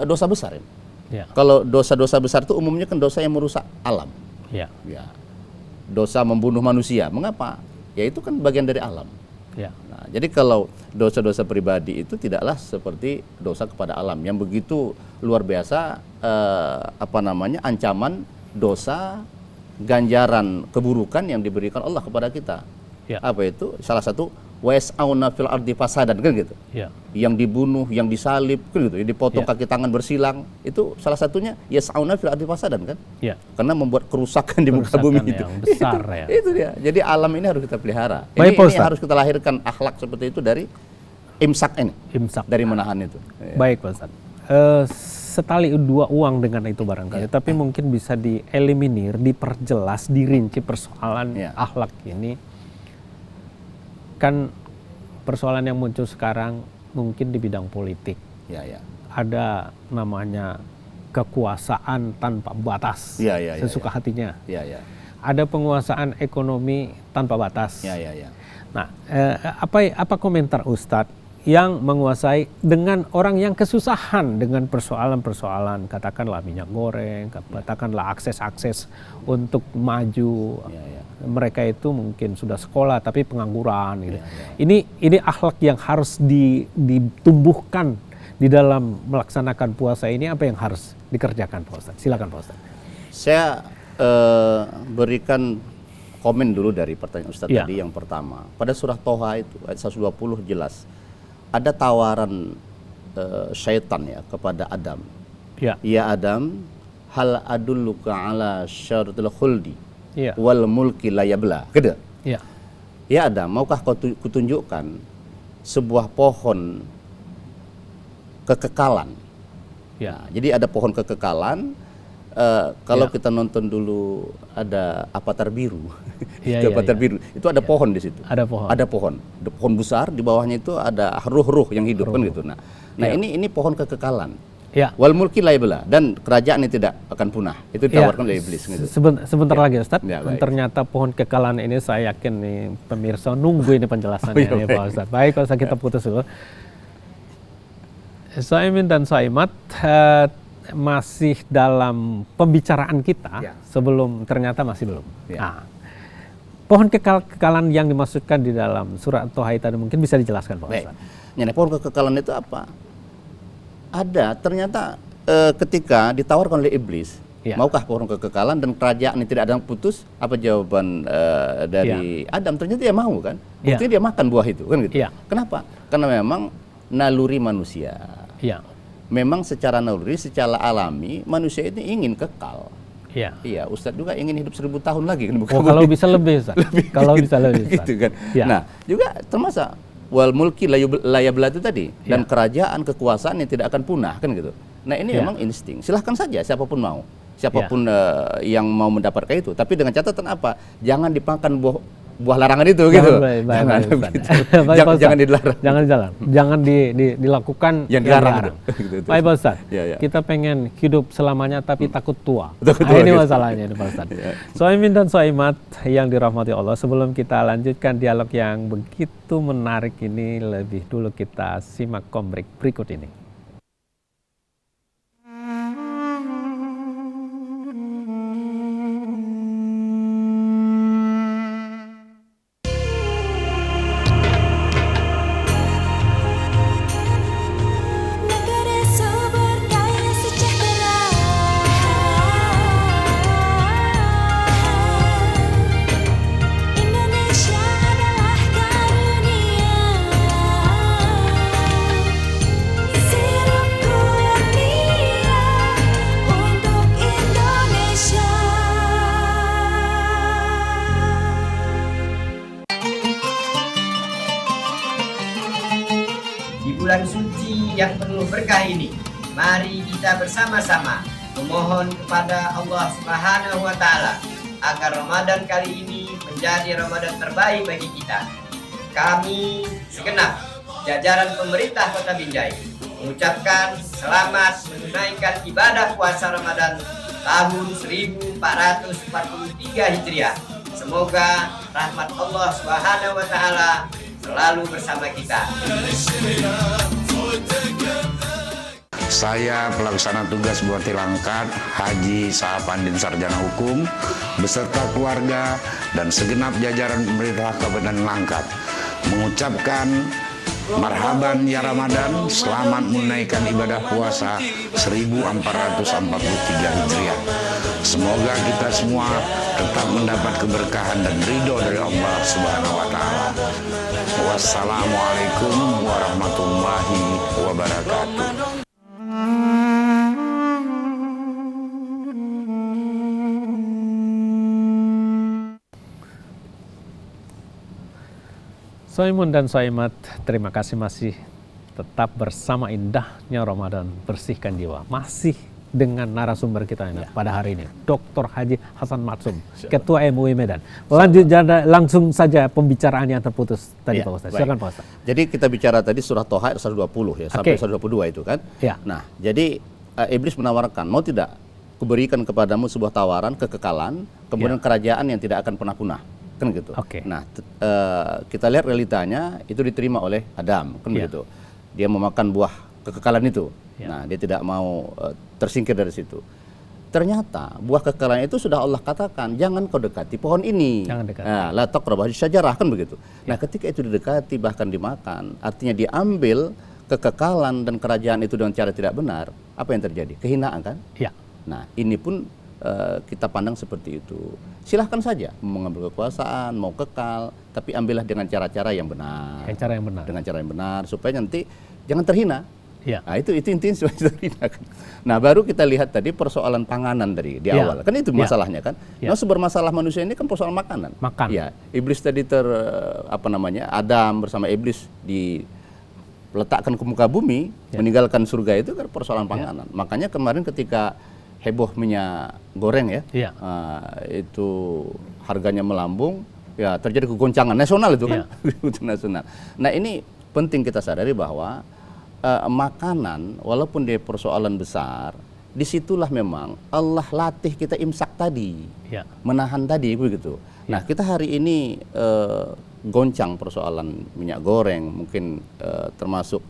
[SPEAKER 2] dosa besar ini.
[SPEAKER 1] Iya.
[SPEAKER 2] Kalau dosa-dosa besar itu umumnya kan dosa yang merusak alam.
[SPEAKER 1] Iya.
[SPEAKER 2] Ya. Dosa membunuh manusia. Mengapa? Ya itu kan bagian dari alam.
[SPEAKER 1] Iya.
[SPEAKER 2] Nah, jadi kalau dosa-dosa pribadi itu tidaklah seperti dosa kepada alam yang begitu luar biasa, ancaman dosa, ganjaran keburukan yang diberikan Allah kepada kita.
[SPEAKER 1] Ya.
[SPEAKER 2] Apa itu? Salah satu wa'auna fil ardi fasadan kan gitu.
[SPEAKER 1] Ya.
[SPEAKER 2] Yang dibunuh, yang disalib kan gitu, yang dipotong
[SPEAKER 1] Ya.
[SPEAKER 2] kaki tangan bersilang, itu salah satunya yas'auna fil ardi fasadan kan?
[SPEAKER 1] Ya.
[SPEAKER 2] Karena membuat kerusakan di muka bumi itu.
[SPEAKER 1] yang besar ya.
[SPEAKER 2] Itu dia. Jadi alam ini harus kita pelihara.
[SPEAKER 1] Baik,
[SPEAKER 2] Ini
[SPEAKER 1] Pak Ustadz.
[SPEAKER 2] harus kita lahirkan akhlak seperti itu dari imsak ini.
[SPEAKER 1] Imsak.
[SPEAKER 2] Dari menahan itu.
[SPEAKER 1] Baik, Pak Ustadz. Setali dua uang dengan itu barangkali, tapi mungkin bisa dieliminir, diperjelas, dirinci persoalan akhlak ini. Kan persoalan yang muncul sekarang mungkin di bidang politik.
[SPEAKER 2] Ya, ya.
[SPEAKER 1] Ada namanya kekuasaan tanpa batas, sesuka hatinya.
[SPEAKER 2] Ya, ya.
[SPEAKER 1] Ada penguasaan ekonomi tanpa batas.
[SPEAKER 2] Ya, ya, ya.
[SPEAKER 1] Nah, apa komentar Ustadz yang menguasai dengan orang yang kesusahan dengan persoalan-persoalan, katakanlah minyak goreng, katakanlah akses-akses untuk maju. Mereka itu mungkin sudah sekolah tapi pengangguran gitu. Ini akhlak yang harus ditumbuhkan di dalam melaksanakan puasa ini, apa yang harus dikerjakan Pak Ustadz? Silakan Pak Ustadz.
[SPEAKER 2] Saya berikan komen dulu dari pertanyaan Ustadz tadi yang pertama. Pada surah Toha itu ayat 120 jelas ada tawaran syaitan ya kepada Adam. Ya Adam, hal adulluka ala syaratil khuldi wal mulki la yabla. Gitu. Ya Adam, maukah kau kutunjukkan sebuah pohon kekekalan? Nah, jadi ada pohon kekekalan. Kalau kita nonton dulu ada Avatar biru, Avatar biru itu ada pohon di situ.
[SPEAKER 1] Ada pohon.
[SPEAKER 2] Ada pohon, pohon besar di bawahnya itu ada ruh-ruh yang hidup kan gitu. Nah, ini pohon kekekalan. Wal mulki la yabla, dan kerajaan ini tidak akan punah. Itu ditawarkan oleh iblis. Gitu.
[SPEAKER 1] Sebentar lagi Ustadz.
[SPEAKER 2] Ternyata
[SPEAKER 1] pohon kekekalan ini saya yakin nih pemirsa nunggu ini penjelasannya nih Pak Ustadz. Baik, Pak Ustadz, kita putus dulu. Saimin dan Saimat masih dalam pembicaraan kita sebelum ternyata masih belum. Nah, pohon kekekalan yang dimaksudkan di dalam surat Toha tadi mungkin bisa dijelaskan Pak Ustaz.
[SPEAKER 2] Nah, pohon kekekalan itu apa? Ada ternyata ketika ditawarkan oleh iblis, maukah pohon kekekalan dan kerajaan ini tidak ada yang putus? Apa jawaban dari Adam? Ternyata dia mau kan? Buktinya dia makan buah itu kan gitu. Kenapa? Karena memang naluri manusia. Memang secara naluri, secara alami manusia itu ingin kekal. Iya, Ustadz juga ingin hidup 1000 tahun lagi kan?
[SPEAKER 1] Kalau bisa lebih, Ustadz. Kalau bisa lebih, Ustadz.
[SPEAKER 2] Gitu kan. Nah, juga termasuk wal mulki la yabla itu tadi, dan kerajaan, kekuasaan yang tidak akan punah kan gitu. Nah, ini memang insting. Silahkan saja siapapun mau. Siapapun yang mau mendapatkan itu, tapi dengan catatan apa? Jangan dimakan buah larangan itu gitu. Jangan dilarang.
[SPEAKER 1] Jangan dilakukan yang dilarang. Baik Pak Ustaz, kita pengen hidup selamanya tapi takut tua. Ini masalahnya ini Pak Ustaz. Soimin dan Soimat yang dirahmati Allah, sebelum kita lanjutkan dialog yang begitu menarik ini, lebih dulu kita simak komik berikut ini.
[SPEAKER 16] bulan suci yang penuh berkah ini, mari kita bersama-sama memohon kepada Allah Subhanahu wa Ta'ala agar Ramadan kali ini menjadi Ramadan terbaik bagi kita. Kami segenap jajaran pemerintah Kota Binjai mengucapkan selamat menunaikan ibadah puasa Ramadan tahun 1443 Hijriah. Semoga rahmat Allah Subhanahu wa Ta'ala selalu bersama kita.
[SPEAKER 17] Saya pelaksana tugas Bupati Langkat, Haji Sahapandin Sarjana Hukum, beserta keluarga dan segenap jajaran pemerintah Kabupaten Langkat mengucapkan marhaban ya Ramadan, selamat menunaikan ibadah puasa 1443 Hijriah. Semoga kita semua tetap mendapat keberkahan dan ridho dari Allah Subhanahu wa Ta'ala. Wassalamualaikum warahmatullahi wabarakatuh.
[SPEAKER 1] Soimun dan Soimat, terima kasih masih tetap bersama indahnya Ramadan bersihkan jiwa. Masih dengan narasumber kita ini pada hari ini, Dr. Haji Hasan Matsum, Ketua MUI Medan. Langsung saja pembicaraan yang terputus tadi Pak Ustaz. Silakan Pak Ustaz.
[SPEAKER 2] Jadi kita bicara tadi surah Toha 120 ya, sampai 122 itu kan.
[SPEAKER 1] Ya.
[SPEAKER 2] Nah, jadi iblis menawarkan, mau tidak kuberikan kepadamu sebuah tawaran kekekalan, kemudian kerajaan yang tidak akan pernah punah. Kan gitu. Nah, kita lihat realitanya itu diterima oleh Adam, kan begitu. Dia memakan buah kekekalan itu. Nah, dia tidak mau tersingkir dari situ. Ternyata buah kekekalan itu sudah Allah katakan, jangan kau dekati pohon ini.
[SPEAKER 1] Jangan dekati.
[SPEAKER 2] Nah, la taqrabah syajarah, kan begitu. Nah, ketika itu didekati bahkan dimakan, artinya diambil kekekalan dan kerajaan itu dengan cara tidak benar, apa yang terjadi? Kehinaan kan?
[SPEAKER 1] Ya.
[SPEAKER 2] Nah, ini pun kita pandang seperti itu. Silahkan saja mengambil kekuasaan, mau kekal, tapi ambillah dengan cara-cara yang benar. Dengan cara yang benar, supaya nanti jangan terhina.
[SPEAKER 1] Ya.
[SPEAKER 2] Nah, itu intinya supaya terhina. Nah, baru kita lihat tadi persoalan panganan tadi di awal. Kan itu masalahnya kan. Nah, sumber masalah manusia ini kan persoalan makanan. Ya, iblis tadi Adam bersama iblis diletakkan ke muka bumi, meninggalkan surga itu kan persoalan panganan. Makanya kemarin ketika heboh minyak goreng itu harganya melambung, ya terjadi kegoncangan nasional itu kan. Nasional. Nah, ini penting kita sadari bahwa makanan walaupun dia persoalan besar, disitulah memang Allah latih kita imsak tadi, menahan tadi begitu. Nah, kita hari ini goncang persoalan minyak goreng, mungkin termasuk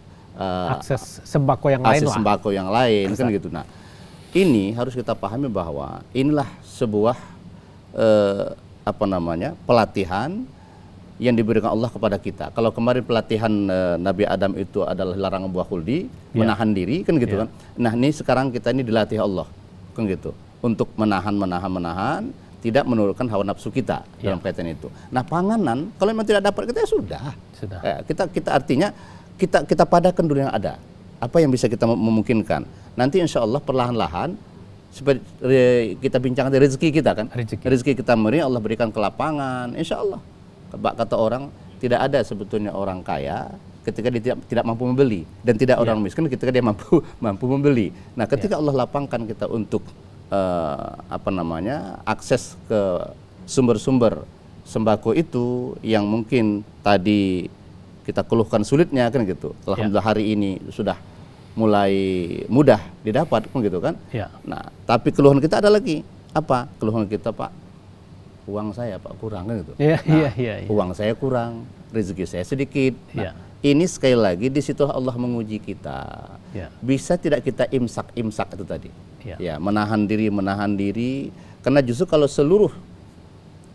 [SPEAKER 1] akses sembako yang lain,
[SPEAKER 2] kan gitu. Nah, ini harus kita pahami bahwa inilah sebuah pelatihan yang diberikan Allah kepada kita. Kalau kemarin pelatihan Nabi Adam itu adalah larangan buah khuldi, menahan diri, kan gitu kan. Nah, ini sekarang kita ini dilatih Allah, kan gitu, untuk menahan, tidak menurunkan hawa nafsu kita dalam kaitan itu. Nah, panganan kalau memang tidak dapat kita sudah. Kita artinya kita padakan dulu yang ada. Apa yang bisa kita memungkinkan. Nanti insya Allah perlahan-lahan seperti kita bincangkan rezeki kita kan. Rezeki kita Allah berikan ke lapangan, insya Allah. Kata orang, tidak ada sebetulnya orang kaya ketika dia tidak mampu membeli, dan tidak orang miskin ketika dia mampu membeli. Nah, ketika Allah lapangkan kita untuk akses ke sumber-sumber sembako itu yang mungkin tadi kita keluhkan sulitnya kan gitu. Alhamdulillah hari ini sudah mulai mudah didapat kan gitu kan. Nah, tapi keluhan kita ada lagi. Apa? Keluhan kita, Pak, uang saya Pak kurang kan gitu. Uang saya kurang, rezeki saya sedikit. Nah, ini sekali lagi di situ Allah menguji kita. Bisa tidak kita imsak itu tadi. Ya, menahan diri karena justru kalau seluruh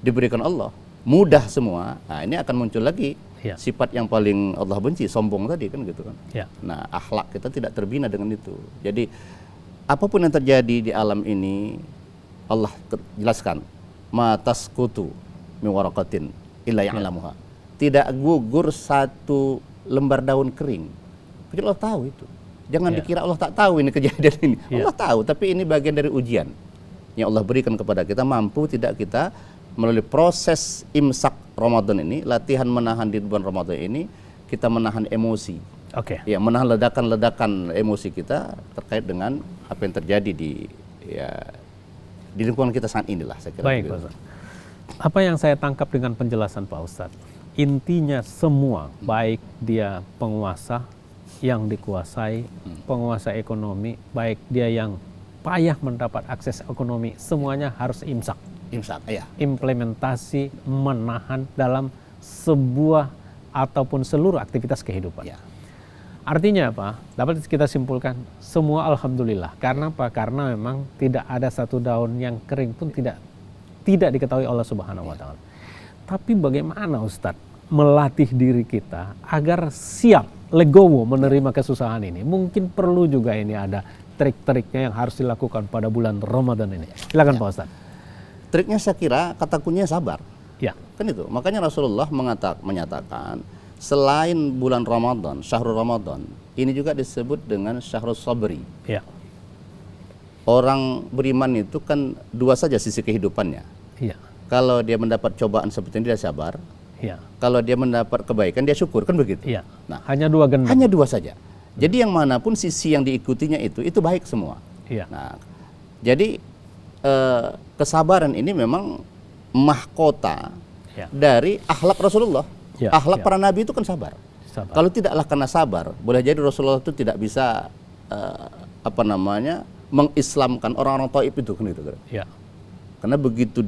[SPEAKER 2] diberikan Allah mudah semua, nah ini akan muncul lagi sifat yang paling Allah benci, sombong tadi kan gitu kan. Nah, akhlak kita tidak terbina dengan itu. Jadi apapun yang terjadi di alam ini Allah jelaskan, ma tasqutu min waraqatin illa ya'lamuha. Tidak gugur satu lembar daun kering kecuali Allah tahu itu. Jangan dikira Allah tak tahu ini kejadian ini. Allah tahu, tapi ini bagian dari ujian yang Allah berikan kepada kita. Mampu tidak kita melalui proses imsak Ramadan ini, latihan menahan di bulan Ramadan ini, kita menahan emosi.
[SPEAKER 1] Oke.
[SPEAKER 2] Ya, menahan ledakan-ledakan emosi kita terkait dengan apa yang terjadi di lingkungan kita saat inilah, saya kira.
[SPEAKER 1] Baik, Pak Ustadz. Apa yang saya tangkap dengan penjelasan Pak Ustadz, intinya semua, baik dia penguasa yang dikuasai, penguasa ekonomi, baik dia yang payah mendapat akses ekonomi, semuanya harus imsak.
[SPEAKER 2] Imsak, ya.
[SPEAKER 1] Implementasi menahan dalam sebuah ataupun seluruh aktivitas kehidupan.
[SPEAKER 2] Ya.
[SPEAKER 1] Artinya apa? Dapat kita simpulkan semua alhamdulillah. Karena apa? Karena memang tidak ada satu daun yang kering pun tidak diketahui Allah Subhanahu wa taala. Tapi bagaimana Ustadz melatih diri kita agar siap legowo menerima kesusahan ini? Mungkin perlu juga ini ada trik-triknya yang harus dilakukan pada bulan Ramadan ini. Silakan Pak Ustadz.
[SPEAKER 2] Triknya saya kira kata kuncinya sabar.
[SPEAKER 1] Ya.
[SPEAKER 2] Kan itu. Makanya Rasulullah menyatakan selain bulan Ramadan, syahrul Ramadan, ini juga disebut dengan syahrul sabri.
[SPEAKER 1] Ya.
[SPEAKER 2] Orang beriman itu kan dua saja sisi kehidupannya.
[SPEAKER 1] Iya.
[SPEAKER 2] Kalau dia mendapat cobaan seperti ini dia sabar.
[SPEAKER 1] Iya.
[SPEAKER 2] Kalau dia mendapat kebaikan dia syukur, kan begitu.
[SPEAKER 1] Iya.
[SPEAKER 2] Nah,
[SPEAKER 1] hanya dua gendam.
[SPEAKER 2] Hanya dua saja. Jadi yang manapun sisi yang diikutinya itu baik semua.
[SPEAKER 1] Iya.
[SPEAKER 2] Nah, jadi kesabaran ini memang mahkota dari akhlak Rasulullah.
[SPEAKER 1] Ya,
[SPEAKER 2] akhlak
[SPEAKER 1] ya.
[SPEAKER 2] para nabi itu kan sabar. Kalau tidaklah karena sabar, boleh jadi Rasulullah itu tidak bisa mengislamkan orang-orang Taif itu kan gitu.
[SPEAKER 1] Ya.
[SPEAKER 2] Karena begitu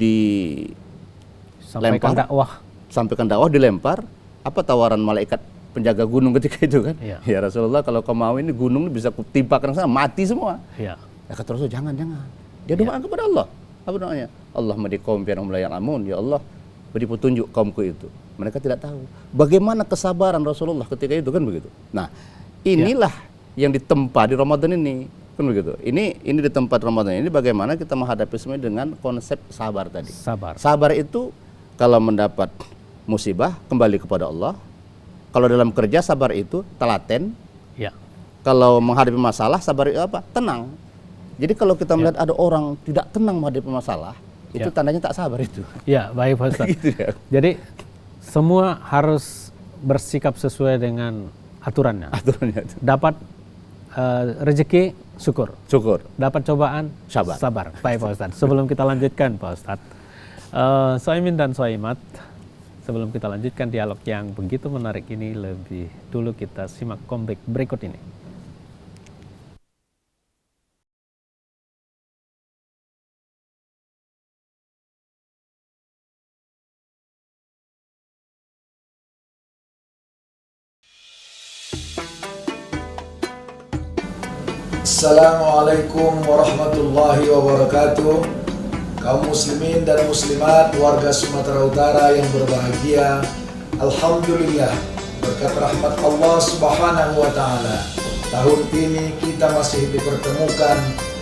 [SPEAKER 2] sampaikan dakwah dilempar, apa tawaran malaikat penjaga gunung ketika itu kan?
[SPEAKER 1] Ya.
[SPEAKER 2] Ya Rasulullah, kalau kau mau ini gunung bisa kutimpakan sana, mati semua.
[SPEAKER 1] Ya.
[SPEAKER 2] Ya kata Rasul, jangan. Dia doa kepada Allah. Apa doanya? Allah madiqaum bi'anhum la ya'lamun. Ya Allah, beri petunjuk kaumku itu. Mereka tidak tahu. Bagaimana kesabaran Rasulullah ketika itu kan begitu. Nah, inilah yang ditempa di Ramadan ini. Kan begitu. Ini di tempat Ramadan ini bagaimana kita menghadapi semua dengan konsep sabar tadi. Sabar itu kalau mendapat musibah kembali kepada Allah. Kalau dalam kerja sabar itu telaten.
[SPEAKER 1] Ya.
[SPEAKER 2] Kalau menghadapi masalah sabar itu apa? Tenang. Jadi kalau kita melihat ada orang tidak tenang menghadapi masalah, itu tandanya tak sabar itu.
[SPEAKER 1] Ya, baik Pak Ustadz.
[SPEAKER 2] Gitu ya.
[SPEAKER 1] Jadi semua harus bersikap sesuai dengan aturannya. Dapat rezeki, syukur. Dapat cobaan, sabar. Baik Pak Ustadz. Sebelum kita lanjutkan Pak Ustadz, Soimin dan Soimat, sebelum kita lanjutkan dialog yang begitu menarik ini, lebih dulu kita simak comeback berikut ini.
[SPEAKER 12] Assalamualaikum warahmatullahi wabarakatuh. Kaum muslimin dan muslimat warga Sumatera Utara yang berbahagia, alhamdulillah berkat rahmat Allah Subhanahu wa taala, tahun ini kita masih dipertemukan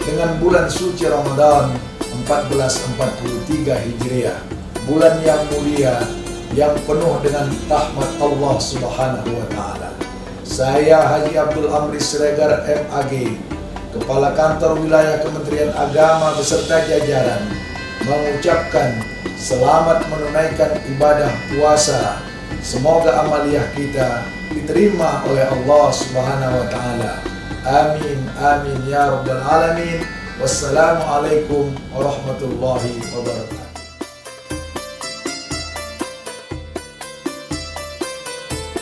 [SPEAKER 12] dengan bulan suci Ramadan 1443 Hijriah, bulan yang mulia yang penuh dengan rahmat Allah Subhanahu wa taala. Saya Haji Abdul Amri Siregar MAG, Kepala Kantor Wilayah Kementerian Agama beserta jajaran, mengucapkan selamat menunaikan ibadah puasa. Semoga amaliyah kita diterima oleh Allah Subhanahu wa taala. Amin amin ya rabbal alamin. Wassalamualaikum warahmatullahi wabarakatuh.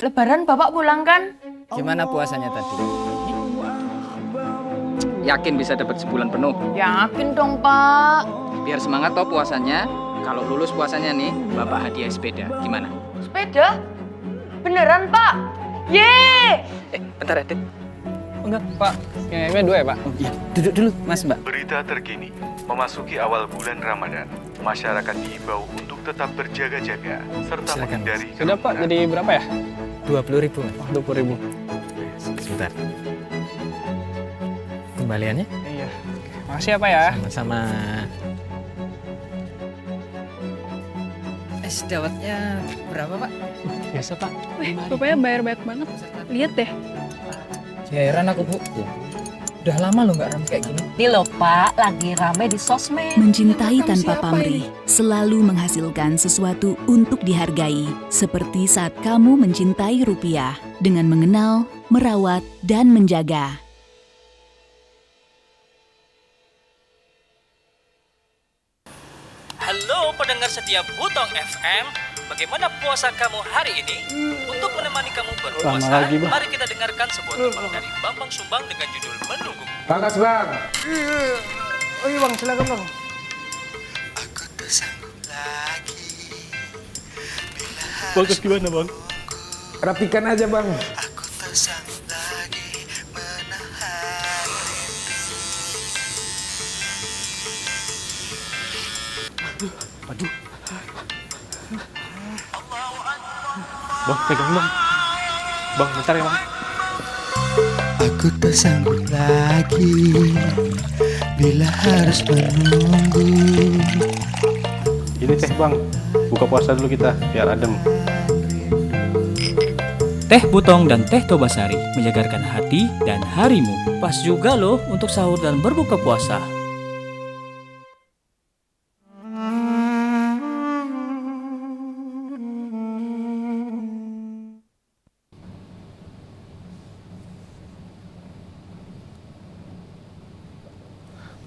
[SPEAKER 18] Lebaran Bapak pulang kan?
[SPEAKER 19] Gimana puasanya tadi? Yakin bisa dapat sebulan penuh?
[SPEAKER 18] Yakin dong Pak.
[SPEAKER 19] Biar semangat toh puasanya. Kalau lulus puasanya nih, Bapak hadiah sepeda. Gimana?
[SPEAKER 18] Sepeda? Beneran Pak? Yeay!
[SPEAKER 19] Bentar ya, Dit. Enggak, Pak. Yang 2 ya, Pak? Oh, iya. Duduk dulu, Mas, Mbak.
[SPEAKER 20] Berita terkini, memasuki awal bulan Ramadan, masyarakat diimbau untuk tetap berjaga-jaga serta menghindari.
[SPEAKER 19] Sudah, Pak. Jadi berapa ya? 20.000. Oh, 20.000. Sebentar. Kembaliannya? Iya. Makasih ya, Pak ya. Sama-sama. Es dawetnya berapa, Pak? Biasa, Pak.
[SPEAKER 21] Wih, Bapaknya bayar banyak banget. Lihat deh.
[SPEAKER 19] Heran aku, Bu. Udah lama loh nggak rame kayak gini.
[SPEAKER 22] Ini loh, Pak, lagi rame di sosmed.
[SPEAKER 23] Mencintai tanpa pamrih selalu menghasilkan sesuatu untuk dihargai. Seperti saat kamu mencintai rupiah dengan mengenal merawat, dan menjaga.
[SPEAKER 5] Halo pendengar setia Butong FM, bagaimana puasa kamu hari ini? Untuk menemani kamu berpuasa, mari kita dengarkan sebuah tembang dari Bambang Sumbang dengan judul Menunggu.
[SPEAKER 6] Bagas bang.
[SPEAKER 19] Oh iya bang, silakan bang.
[SPEAKER 6] Aku tak sanggup lagi.
[SPEAKER 1] Bagus gimana bang?
[SPEAKER 19] Rapikan aja bang.
[SPEAKER 6] Aku tak sanggup lagi menahan
[SPEAKER 1] rindu. Aduh. Bang, pegang bang. Bang, bentar ya bang.
[SPEAKER 6] Aku tak sanggup lagi bila harus menunggu.
[SPEAKER 1] Ini teh bang, buka puasa dulu kita biar adem.
[SPEAKER 8] Teh Butong dan Teh Tobasari menyegarkan hati dan harimu. Pas juga loh untuk sahur dan berbuka puasa.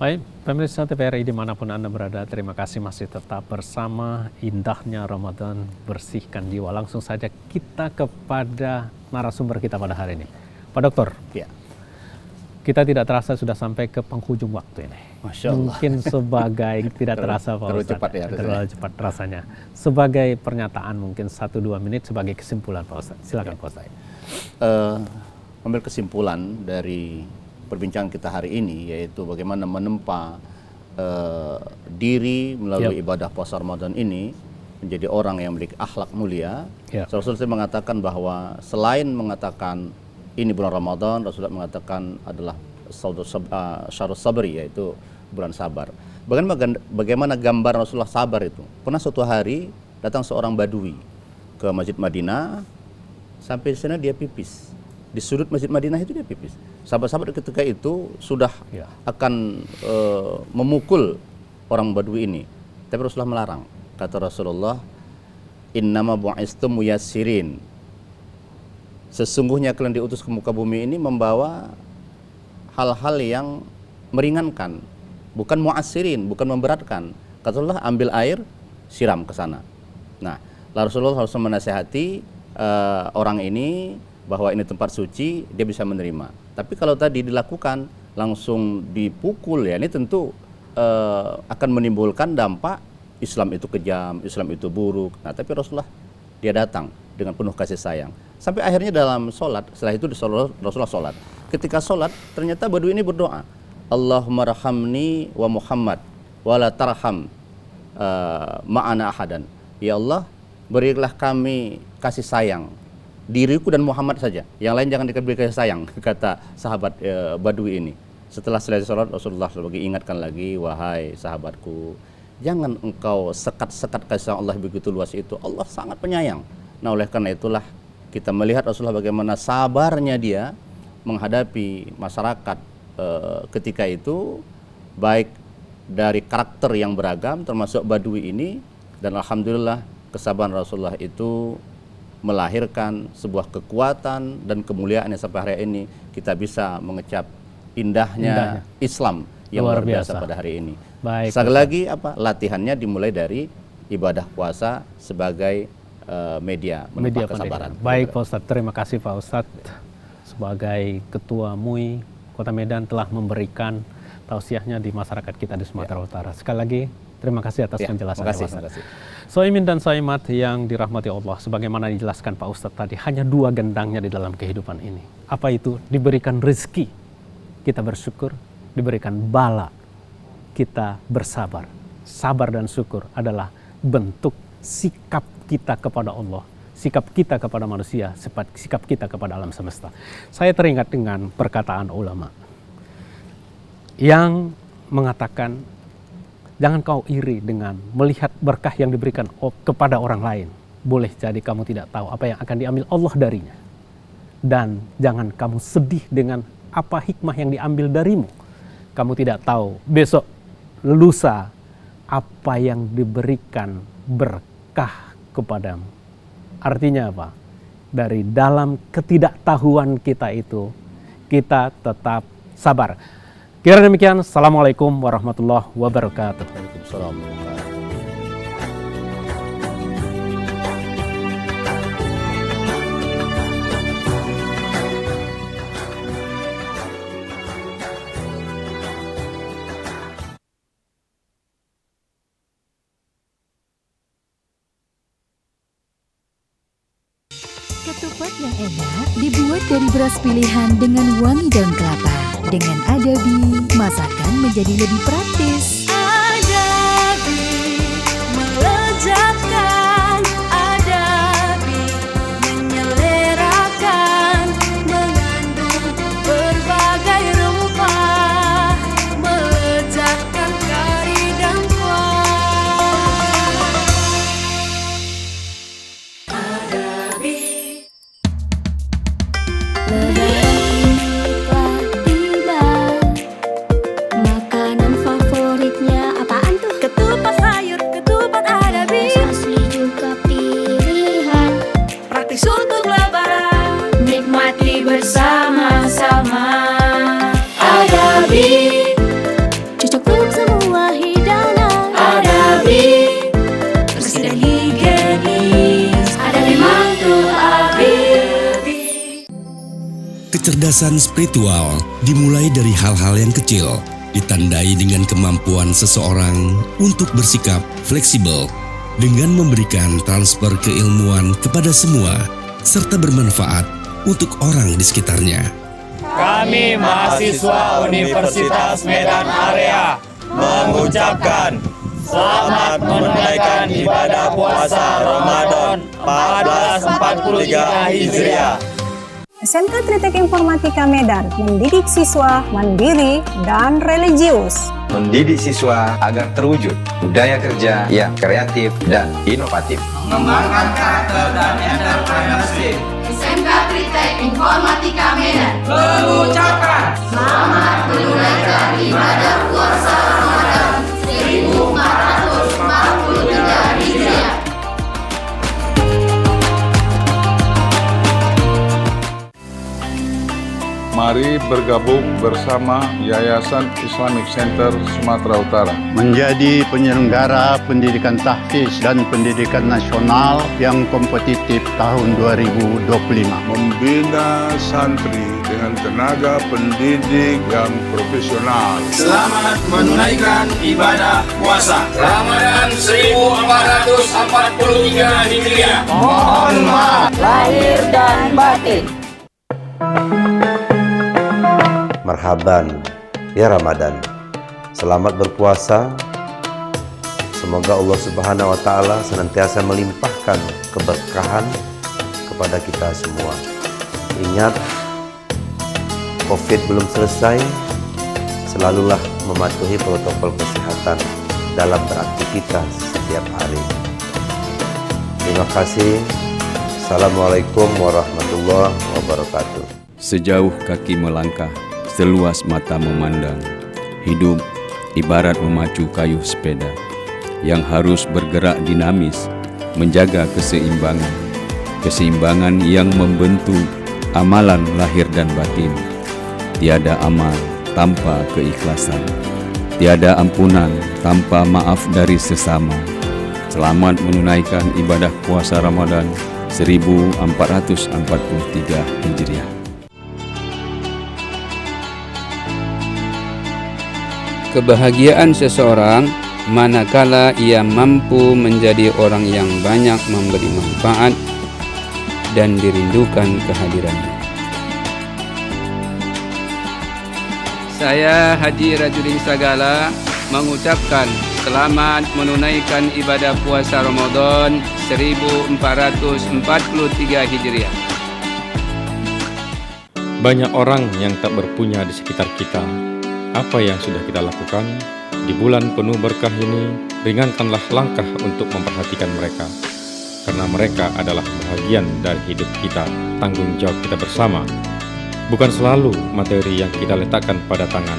[SPEAKER 1] Baik, pemirsa TVRI dimanapun Anda berada, terima kasih masih tetap bersama indahnya Ramadan bersihkan jiwa. Langsung saja kita kepada narasumber kita pada hari ini. Pak Dokter,
[SPEAKER 2] ya.
[SPEAKER 1] Kita tidak terasa sudah sampai ke penghujung waktu ini.
[SPEAKER 2] Masya Allah.
[SPEAKER 1] Mungkin sebagai, tidak terasa Pak
[SPEAKER 2] Terlalu
[SPEAKER 1] Ustadz.
[SPEAKER 2] cepat ya.
[SPEAKER 1] Terlalu cepat rasanya. Sebagai pernyataan mungkin 1-2 menit sebagai kesimpulan Pak Ustadz. Silakan Pak Ustadz.
[SPEAKER 2] Ambil kesimpulan dari perbincangan kita hari ini, yaitu bagaimana menempa diri melalui ibadah puasa Ramadan ini menjadi orang yang memiliki akhlak mulia. Rasulullah mengatakan bahwa selain mengatakan ini bulan Ramadan, Rasulullah mengatakan adalah syahrus sabri, yaitu bulan sabar. Bagaimana gambar Rasulullah sabar itu? Pernah suatu hari datang seorang badui ke Masjid Madinah, sampai di sana dia pipis. Di sudut Masjid Madinah itu dia pipis. Sahabat-sahabat ketika itu sudah akan memukul orang Badui ini, tapi Rasulullah melarang. Kata Rasulullah, innama bu'istum muyassirin. Sesungguhnya kalian diutus ke muka bumi ini membawa hal-hal yang meringankan, bukan mu'assirin, bukan memberatkan. Kata Rasulullah, ambil air, siram ke sana. Nah, Rasulullah harus menasihati orang ini bahwa ini tempat suci, dia bisa menerima. Tapi kalau tadi dilakukan langsung dipukul, ya ini tentu akan menimbulkan dampak Islam itu kejam, Islam itu buruk. Nah, tapi Rasulullah dia datang dengan penuh kasih sayang. Sampai akhirnya dalam sholat, setelah itu Rasulullah sholat. Ketika sholat, ternyata Badui ini berdoa, Allahumma rahamni wa Muhammad wa la tarham ma'ana ahadan. Ya Allah, berilah kami kasih sayang, diriku dan Muhammad saja, yang lain jangan diberi kasih sayang, kata sahabat Badui ini. Setelah selesai sholat, Rasulullah ingatkan lagi, wahai sahabatku, jangan engkau sekat-sekat kasih Allah begitu luas itu. Allah sangat penyayang. Nah, oleh karena itulah kita melihat Rasulullah bagaimana sabarnya dia menghadapi masyarakat ketika itu, baik dari karakter yang beragam termasuk Badui ini, dan alhamdulillah kesabaran Rasulullah itu melahirkan sebuah kekuatan dan kemuliaan yang sampai hari ini kita bisa mengecap indahnya Islam yang luar biasa pada hari ini.
[SPEAKER 1] Baik,
[SPEAKER 2] sekali lagi latihannya dimulai dari ibadah puasa sebagai media kesabaran.
[SPEAKER 1] Baik Pak Ustadz, terima kasih Pak Ustadz sebagai Ketua MUI Kota Medan telah memberikan tausiahnya di masyarakat kita di Sumatera Utara. Sekali lagi terima kasih atas penjelasannya Pak Ustadz. Soimin dan Soimat yang dirahmati Allah, sebagaimana dijelaskan Pak Ustadz tadi, hanya 2 gendangnya di dalam kehidupan ini. Apa itu? Diberikan rezeki, kita bersyukur, diberikan bala, kita bersabar. Sabar dan syukur adalah bentuk sikap kita kepada Allah, sikap kita kepada manusia, sikap kita kepada alam semesta. Saya teringat dengan perkataan ulama yang mengatakan, jangan kau iri dengan melihat berkah yang diberikan kepada orang lain. Boleh jadi kamu tidak tahu apa yang akan diambil Allah darinya. Dan jangan kamu sedih dengan apa hikmah yang diambil darimu. Kamu tidak tahu besok, lusa, apa yang diberikan berkah kepadamu. Artinya apa? dari dalam ketidaktahuan kita itu, kita tetap sabar. Kira demikian, Assalamualaikum warahmatullahi wabarakatuh.
[SPEAKER 2] Waalaikumsalam.
[SPEAKER 23] Ketupat yang enak dibuat dari beras pilihan dengan wangi daun kelapa. Dengan Adabi, masakan menjadi lebih praktis.
[SPEAKER 4] Adabi melezatkan, Adabi menyelerakan, mengandung berbagai rempah, melezatkan kari dan kuah. Adabi. Bersama-sama Adabi, cocok untuk semua hidangan. Adabi, bersih dan higienis. Adabi mantul Adabi.
[SPEAKER 7] Kecerdasan spiritual dimulai dari hal-hal yang kecil, ditandai dengan kemampuan seseorang untuk bersikap fleksibel dengan memberikan transfer keilmuan kepada semua serta bermanfaat untuk orang di sekitarnya.
[SPEAKER 9] Kami mahasiswa Universitas Medan Area mengucapkan selamat menunaikan ibadah puasa Ramadan 1443 Hijriah.
[SPEAKER 24] SMK Tritek Informatika Medan mendidik siswa mandiri dan religius.
[SPEAKER 25] Mendidik siswa agar terwujud budaya kerja yang kreatif dan inovatif.
[SPEAKER 26] Mengembangkan karakter dan entrepreneurship. SMK Tritek Informatika Medan mengucapkan selamat menunaikan ibadah puasa Ramadan 1443 Hijriah.
[SPEAKER 27] Mari bergabung bersama Yayasan Islamic Center Sumatera Utara
[SPEAKER 28] menjadi penyelenggara pendidikan tahfiz dan pendidikan nasional yang kompetitif tahun 2025.
[SPEAKER 27] Membina santri dengan tenaga pendidik yang profesional.
[SPEAKER 26] Selamat menunaikan ibadah puasa Ramadan 1443 Hijriah.
[SPEAKER 9] Mohon maaf lahir dan batin.
[SPEAKER 29] Marhaban ya Ramadan. Selamat berpuasa. Semoga Allah Subhanahu wa taala senantiasa melimpahkan keberkahan kepada kita semua. Ingat, Covid belum selesai. Selalulah mematuhi protokol kesehatan dalam beraktivitas setiap hari. Terima kasih. Assalamualaikum warahmatullahi wabarakatuh.
[SPEAKER 30] Sejauh kaki melangkah, seluas mata memandang. Hidup ibarat memacu kayu sepeda yang harus bergerak dinamis, menjaga keseimbangan. Keseimbangan yang membentuk amalan lahir dan batin. Tiada amal tanpa keikhlasan. Tiada ampunan tanpa maaf dari sesama. Selamat menunaikan ibadah puasa Ramadan 1443 Hijriah.
[SPEAKER 31] Kebahagiaan seseorang manakala ia mampu menjadi orang yang banyak memberi manfaat dan dirindukan kehadirannya. Saya Haji Rajudin Sagala mengucapkan selamat menunaikan ibadah puasa Ramadan 1443 Hijriah.
[SPEAKER 32] Banyak orang yang tak berpunya di sekitar kita. Apa yang sudah kita lakukan di bulan penuh berkah ini, ringankanlah langkah untuk memperhatikan mereka. Karena mereka adalah bahagian dari hidup kita, tanggung jawab kita bersama. Bukan selalu materi yang kita letakkan pada tangan.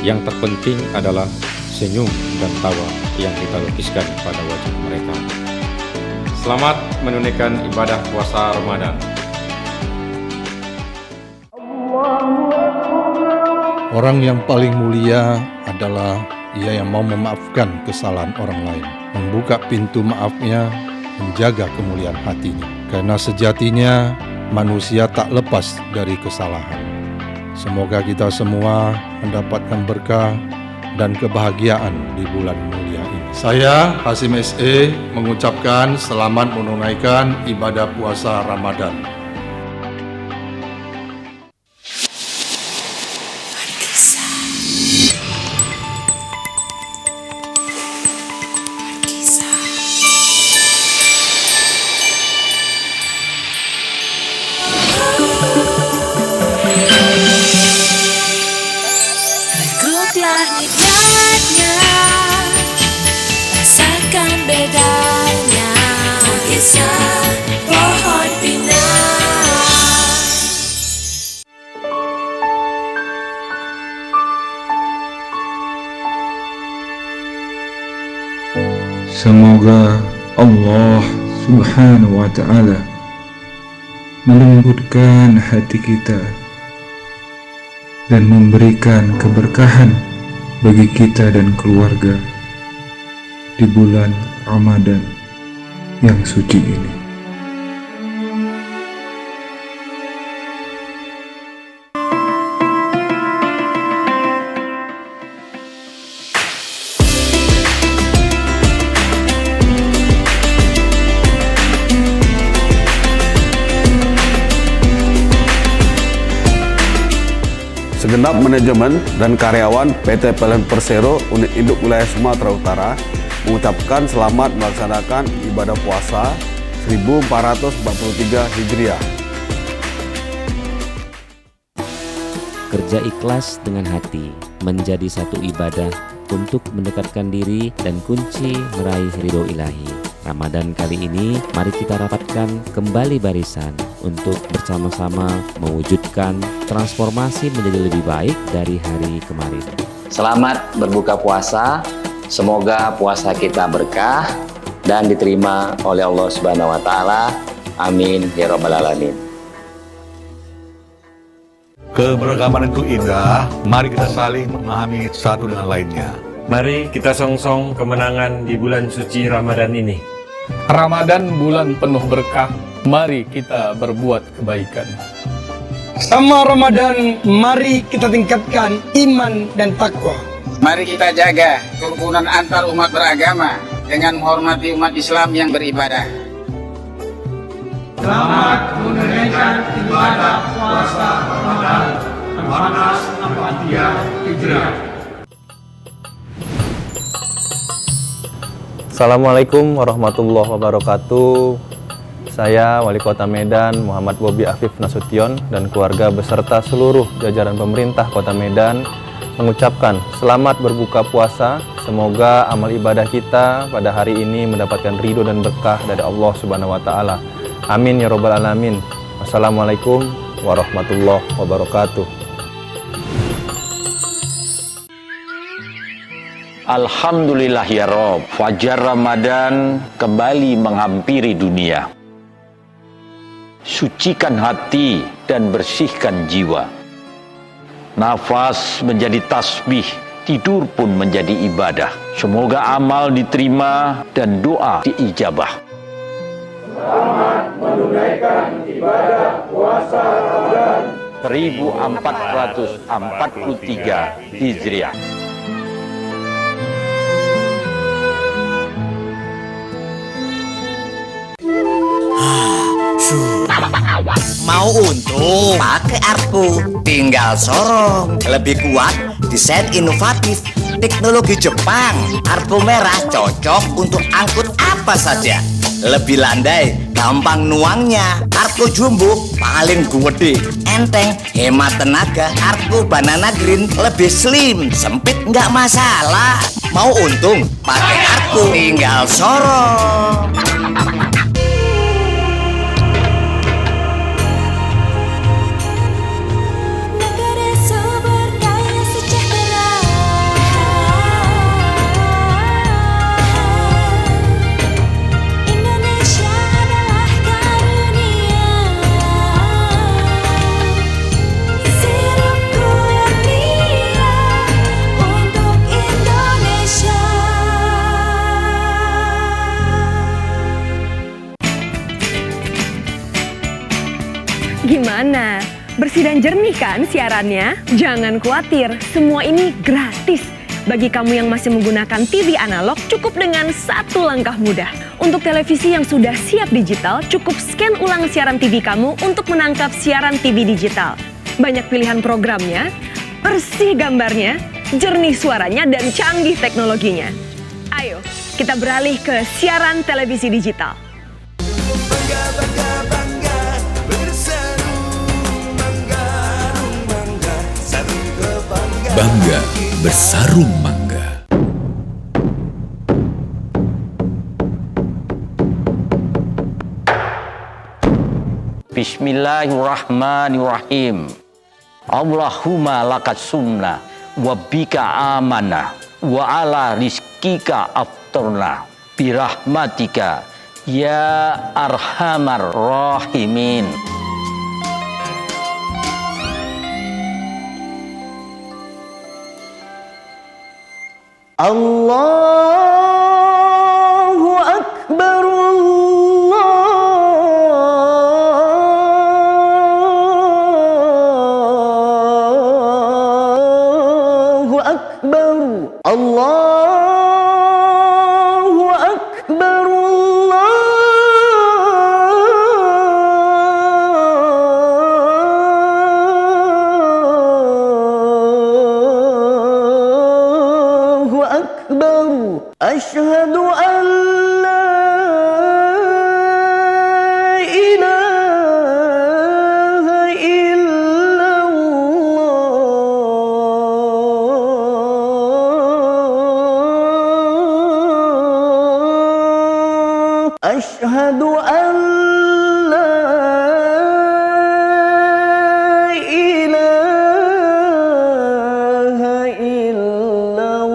[SPEAKER 32] Yang terpenting adalah senyum dan tawa yang kita lukiskan pada wajah mereka. Selamat menunaikan ibadah puasa Ramadan
[SPEAKER 27] Orang yang paling mulia adalah ia yang mau memaafkan kesalahan orang lain, membuka pintu maafnya, menjaga kemuliaan hatinya. Karena sejatinya manusia tak lepas dari kesalahan. Semoga kita semua mendapatkan berkah dan kebahagiaan di bulan mulia ini. Saya, Hasim SE, mengucapkan selamat menunaikan ibadah puasa Ramadan.
[SPEAKER 4] Reguklah nikmatnya, rasakan bedanya, kisah pohon pinang.
[SPEAKER 3] Semoga Allah Subhanahu wa Ta'ala melembutkan hati kita dan memberikan keberkahan bagi kita dan keluarga di bulan Ramadan yang suci ini.
[SPEAKER 10] Segenap manajemen dan karyawan PT PLN Persero Unit Induk Wilayah Sumatera Utara mengucapkan selamat melaksanakan ibadah puasa 1443 Hijriah.
[SPEAKER 11] Kerja ikhlas dengan hati menjadi satu ibadah untuk mendekatkan diri dan kunci meraih ridho ilahi. Ramadan kali ini, mari kita rapatkan kembali barisan untuk bersama-sama mewujudkan transformasi menjadi lebih baik dari hari kemarin.
[SPEAKER 12] Selamat berbuka puasa, semoga puasa kita berkah dan diterima oleh Allah Subhanahu wa Ta'ala. Amin ya Rabbal Alamin.
[SPEAKER 27] Keberagaman itu indah, mari kita saling memahami satu dengan lainnya.
[SPEAKER 13] Mari kita songsong kemenangan di bulan suci Ramadan ini.
[SPEAKER 19] Ramadan bulan penuh berkah, mari kita berbuat kebaikan.
[SPEAKER 14] Sama Ramadan, mari kita tingkatkan iman dan takwa.
[SPEAKER 15] Mari kita jaga kerukunan antar umat beragama dengan menghormati umat Islam yang beribadah.
[SPEAKER 26] Selamat menunaikan ibadah puasa Ramadan 1443 Hijriah.
[SPEAKER 16] Assalamualaikum warahmatullahi wabarakatuh. Saya Wali Kota Medan Muhammad Bobi Afif Nasution dan keluarga beserta seluruh jajaran pemerintah Kota Medan mengucapkan selamat berbuka puasa. Semoga amal ibadah kita pada hari ini mendapatkan ridho dan berkah dari Allah Subhanahu wa Ta'ala. Amin ya Rabbal Alamin. Wassalamualaikum warahmatullahi wabarakatuh.
[SPEAKER 17] Alhamdulillah ya Rob, fajar Ramadan kembali menghampiri dunia. Sucikan hati dan bersihkan jiwa. Nafas menjadi tasbih, tidur pun menjadi ibadah. Semoga amal diterima dan doa diijabah.
[SPEAKER 26] Selamat menunaikan ibadah puasa Ramadan
[SPEAKER 17] 1443 Hijriah.
[SPEAKER 18] Mau untung? Pakai Arko. Tinggal sorong. Lebih kuat, desain inovatif, teknologi Jepang. Arko merah cocok untuk angkut apa saja. Lebih landai, gampang nuangnya. Arko jumbo paling gede, enteng, hemat tenaga. Arko banana green lebih slim, sempit nggak masalah. Mau untung? Pakai Arko. Tinggal sorong.
[SPEAKER 1] Gimana? Bersih dan jernih kan siarannya? Jangan khawatir, semua ini gratis. Bagi kamu yang masih menggunakan TV analog, cukup dengan satu langkah mudah. Untuk televisi yang sudah siap digital, cukup scan ulang siaran TV kamu untuk menangkap siaran TV digital. Banyak pilihan programnya, bersih gambarnya, jernih suaranya, dan canggih teknologinya. Ayo, kita beralih ke siaran televisi digital.
[SPEAKER 2] Bangga bersarung mangga.
[SPEAKER 17] Bismillahirrahmanirrahim. Allahumma lakat sumna wa bika amana wa ala rizkika aftarna birahmatika ya arhamar rahimin.
[SPEAKER 9] Allahu Akbar, Allahu Akbar, Allahu Akbar, Allahu Akbar. Asyhadu an la ilaha illallah. Asyhadu an la ilaha illallah.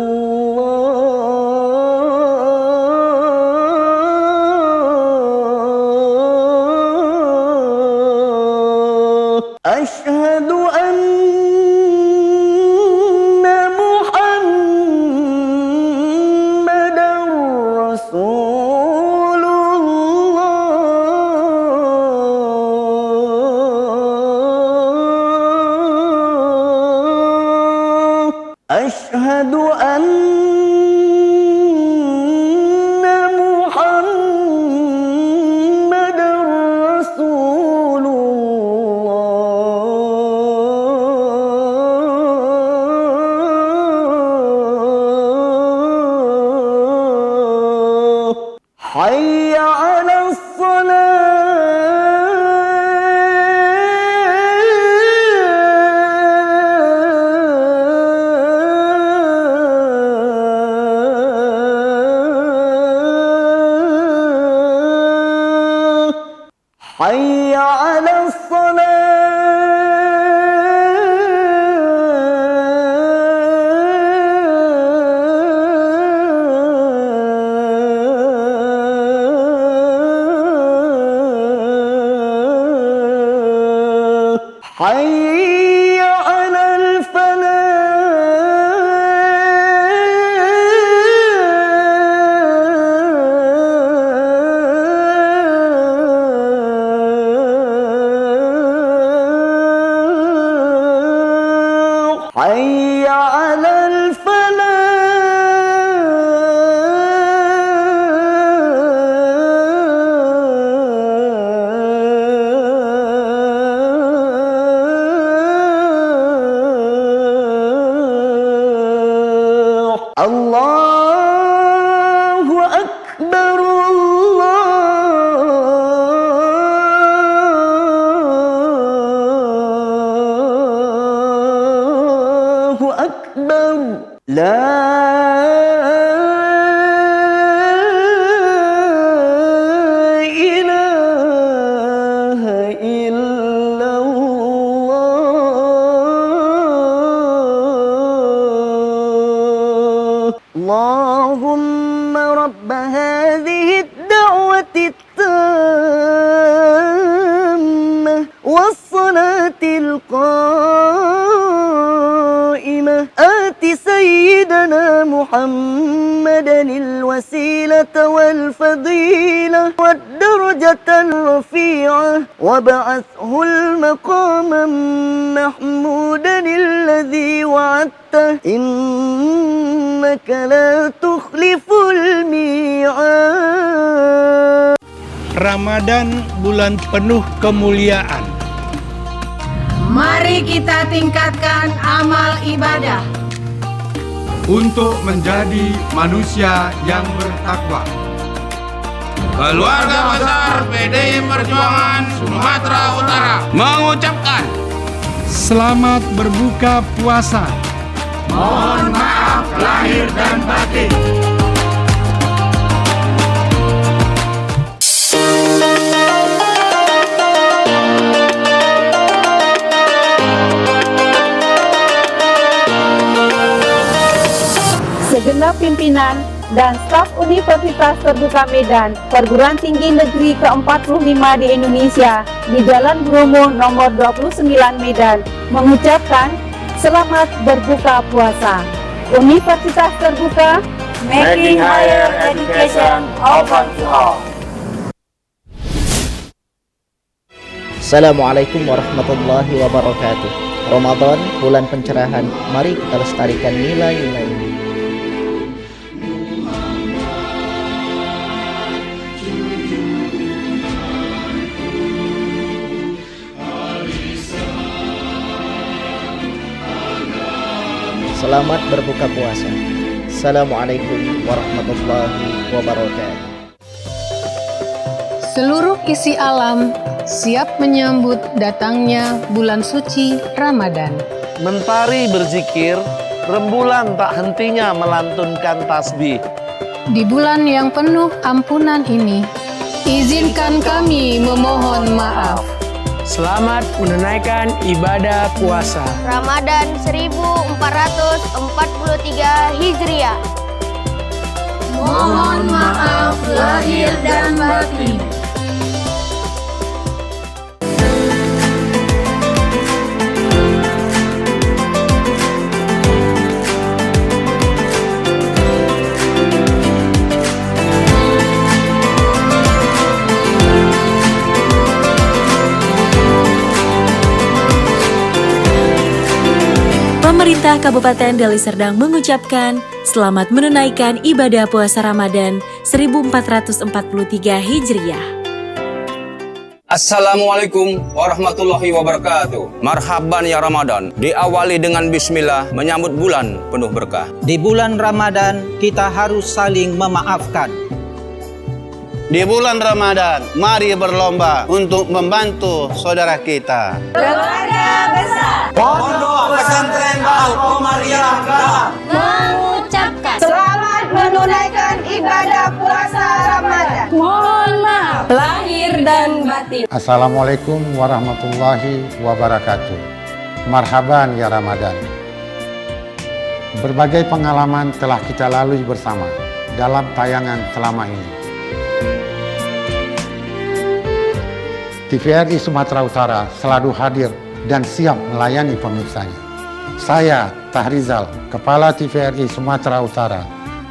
[SPEAKER 9] Asyhadu anna Muhammadan Rasulullah. Asyhadu anna Muhammadan Rasulullah. Hayya 'alas salah. Hayya 'alas salah. Hayya 'alal falah. Hayya 'alal falah. Allahu Akbar, Allahu Akbar. La ilaha illallah. Allahumma rabb hadhihi ad-da'wati at-tammah was-salati al-qa'imah ati
[SPEAKER 5] سيدنا محمدا الوسيلة والفضيلة والدرجة الرفيعة وابعثه المقام محمودا الذي وعدته إنك لا تخلف الميعاد.
[SPEAKER 6] Ramadan bulan penuh kemuliaan.
[SPEAKER 26] Mari kita tingkatkan amal ibadah untuk menjadi manusia yang bertakwa.
[SPEAKER 15] Keluarga besar PDI Perjuangan Sumatera Utara mengucapkan
[SPEAKER 6] selamat berbuka puasa.
[SPEAKER 26] Mohon maaf lahir dan batin.
[SPEAKER 9] Segenap pimpinan dan staf Universitas Terbuka Medan, Perguruan Tinggi Negeri ke-45 di Indonesia di Jalan Bromo nomor 29 Medan mengucapkan selamat berbuka puasa. Universitas Terbuka, making higher education open to all.
[SPEAKER 7] Assalamualaikum warahmatullahi wabarakatuh. Ramadan, bulan pencerahan, mari kita lestarikan nilai-nilai ini. Selamat berbuka puasa. Assalamualaikum warahmatullahi wabarakatuh.
[SPEAKER 8] Seluruh isi alam siap menyambut datangnya bulan suci Ramadan.
[SPEAKER 20] Mentari berzikir, rembulan tak hentinya melantunkan tasbih.
[SPEAKER 8] Di bulan yang penuh ampunan ini, izinkan kami memohon maaf.
[SPEAKER 14] Selamat menunaikan ibadah puasa
[SPEAKER 21] Ramadan 1443 Hijriah.
[SPEAKER 26] Mohon maaf lahir dan batin.
[SPEAKER 22] Pemerintah Kabupaten Deli Serdang mengucapkan selamat menunaikan ibadah puasa Ramadan 1443 Hijriah.
[SPEAKER 23] Assalamualaikum warahmatullahi wabarakatuh. Marhaban ya Ramadan. Diawali dengan bismillah menyambut bulan penuh berkah.
[SPEAKER 24] Di bulan Ramadan kita harus saling memaafkan.
[SPEAKER 25] Di bulan Ramadan, mari berlomba untuk membantu saudara kita.
[SPEAKER 4] Keluarga besar
[SPEAKER 25] Pondok Pesantren Al-Qomariyah
[SPEAKER 4] mengucapkan selamat menunaikan ibadah puasa Ramadan. Mohon maaf lahir dan batin.
[SPEAKER 27] Assalamualaikum warahmatullahi wabarakatuh. Marhaban ya Ramadan. Berbagai pengalaman telah kita lalui bersama dalam tayangan selama ini. TVRI Sumatera Utara selalu hadir dan siap melayani pemirsanya. Saya, Tahrizal, Kepala TVRI Sumatera Utara,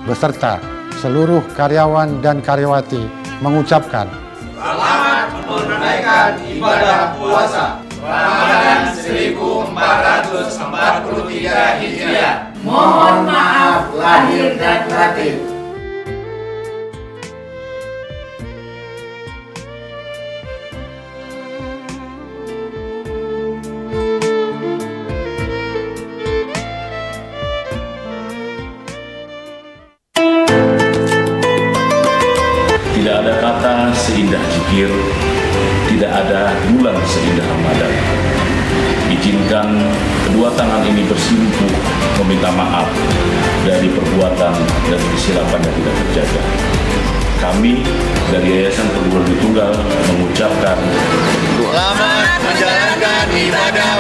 [SPEAKER 27] beserta seluruh karyawan dan karyawati mengucapkan
[SPEAKER 26] selamat menunaikan ibadah puasa Ramadan 1443 Hijriah. Mohon maaf lahir dan batin.
[SPEAKER 17] Tidak ada kata seindah zikir, tidak ada bulan seindah Ramadan. Izinkan kedua tangan ini bersimpuh meminta maaf dari perbuatan dan kesilapan yang tidak terjaga. Kami dari Yayasan Perguruan Tinggi Tunggal mengucapkan
[SPEAKER 25] selamat menjalankan ibadah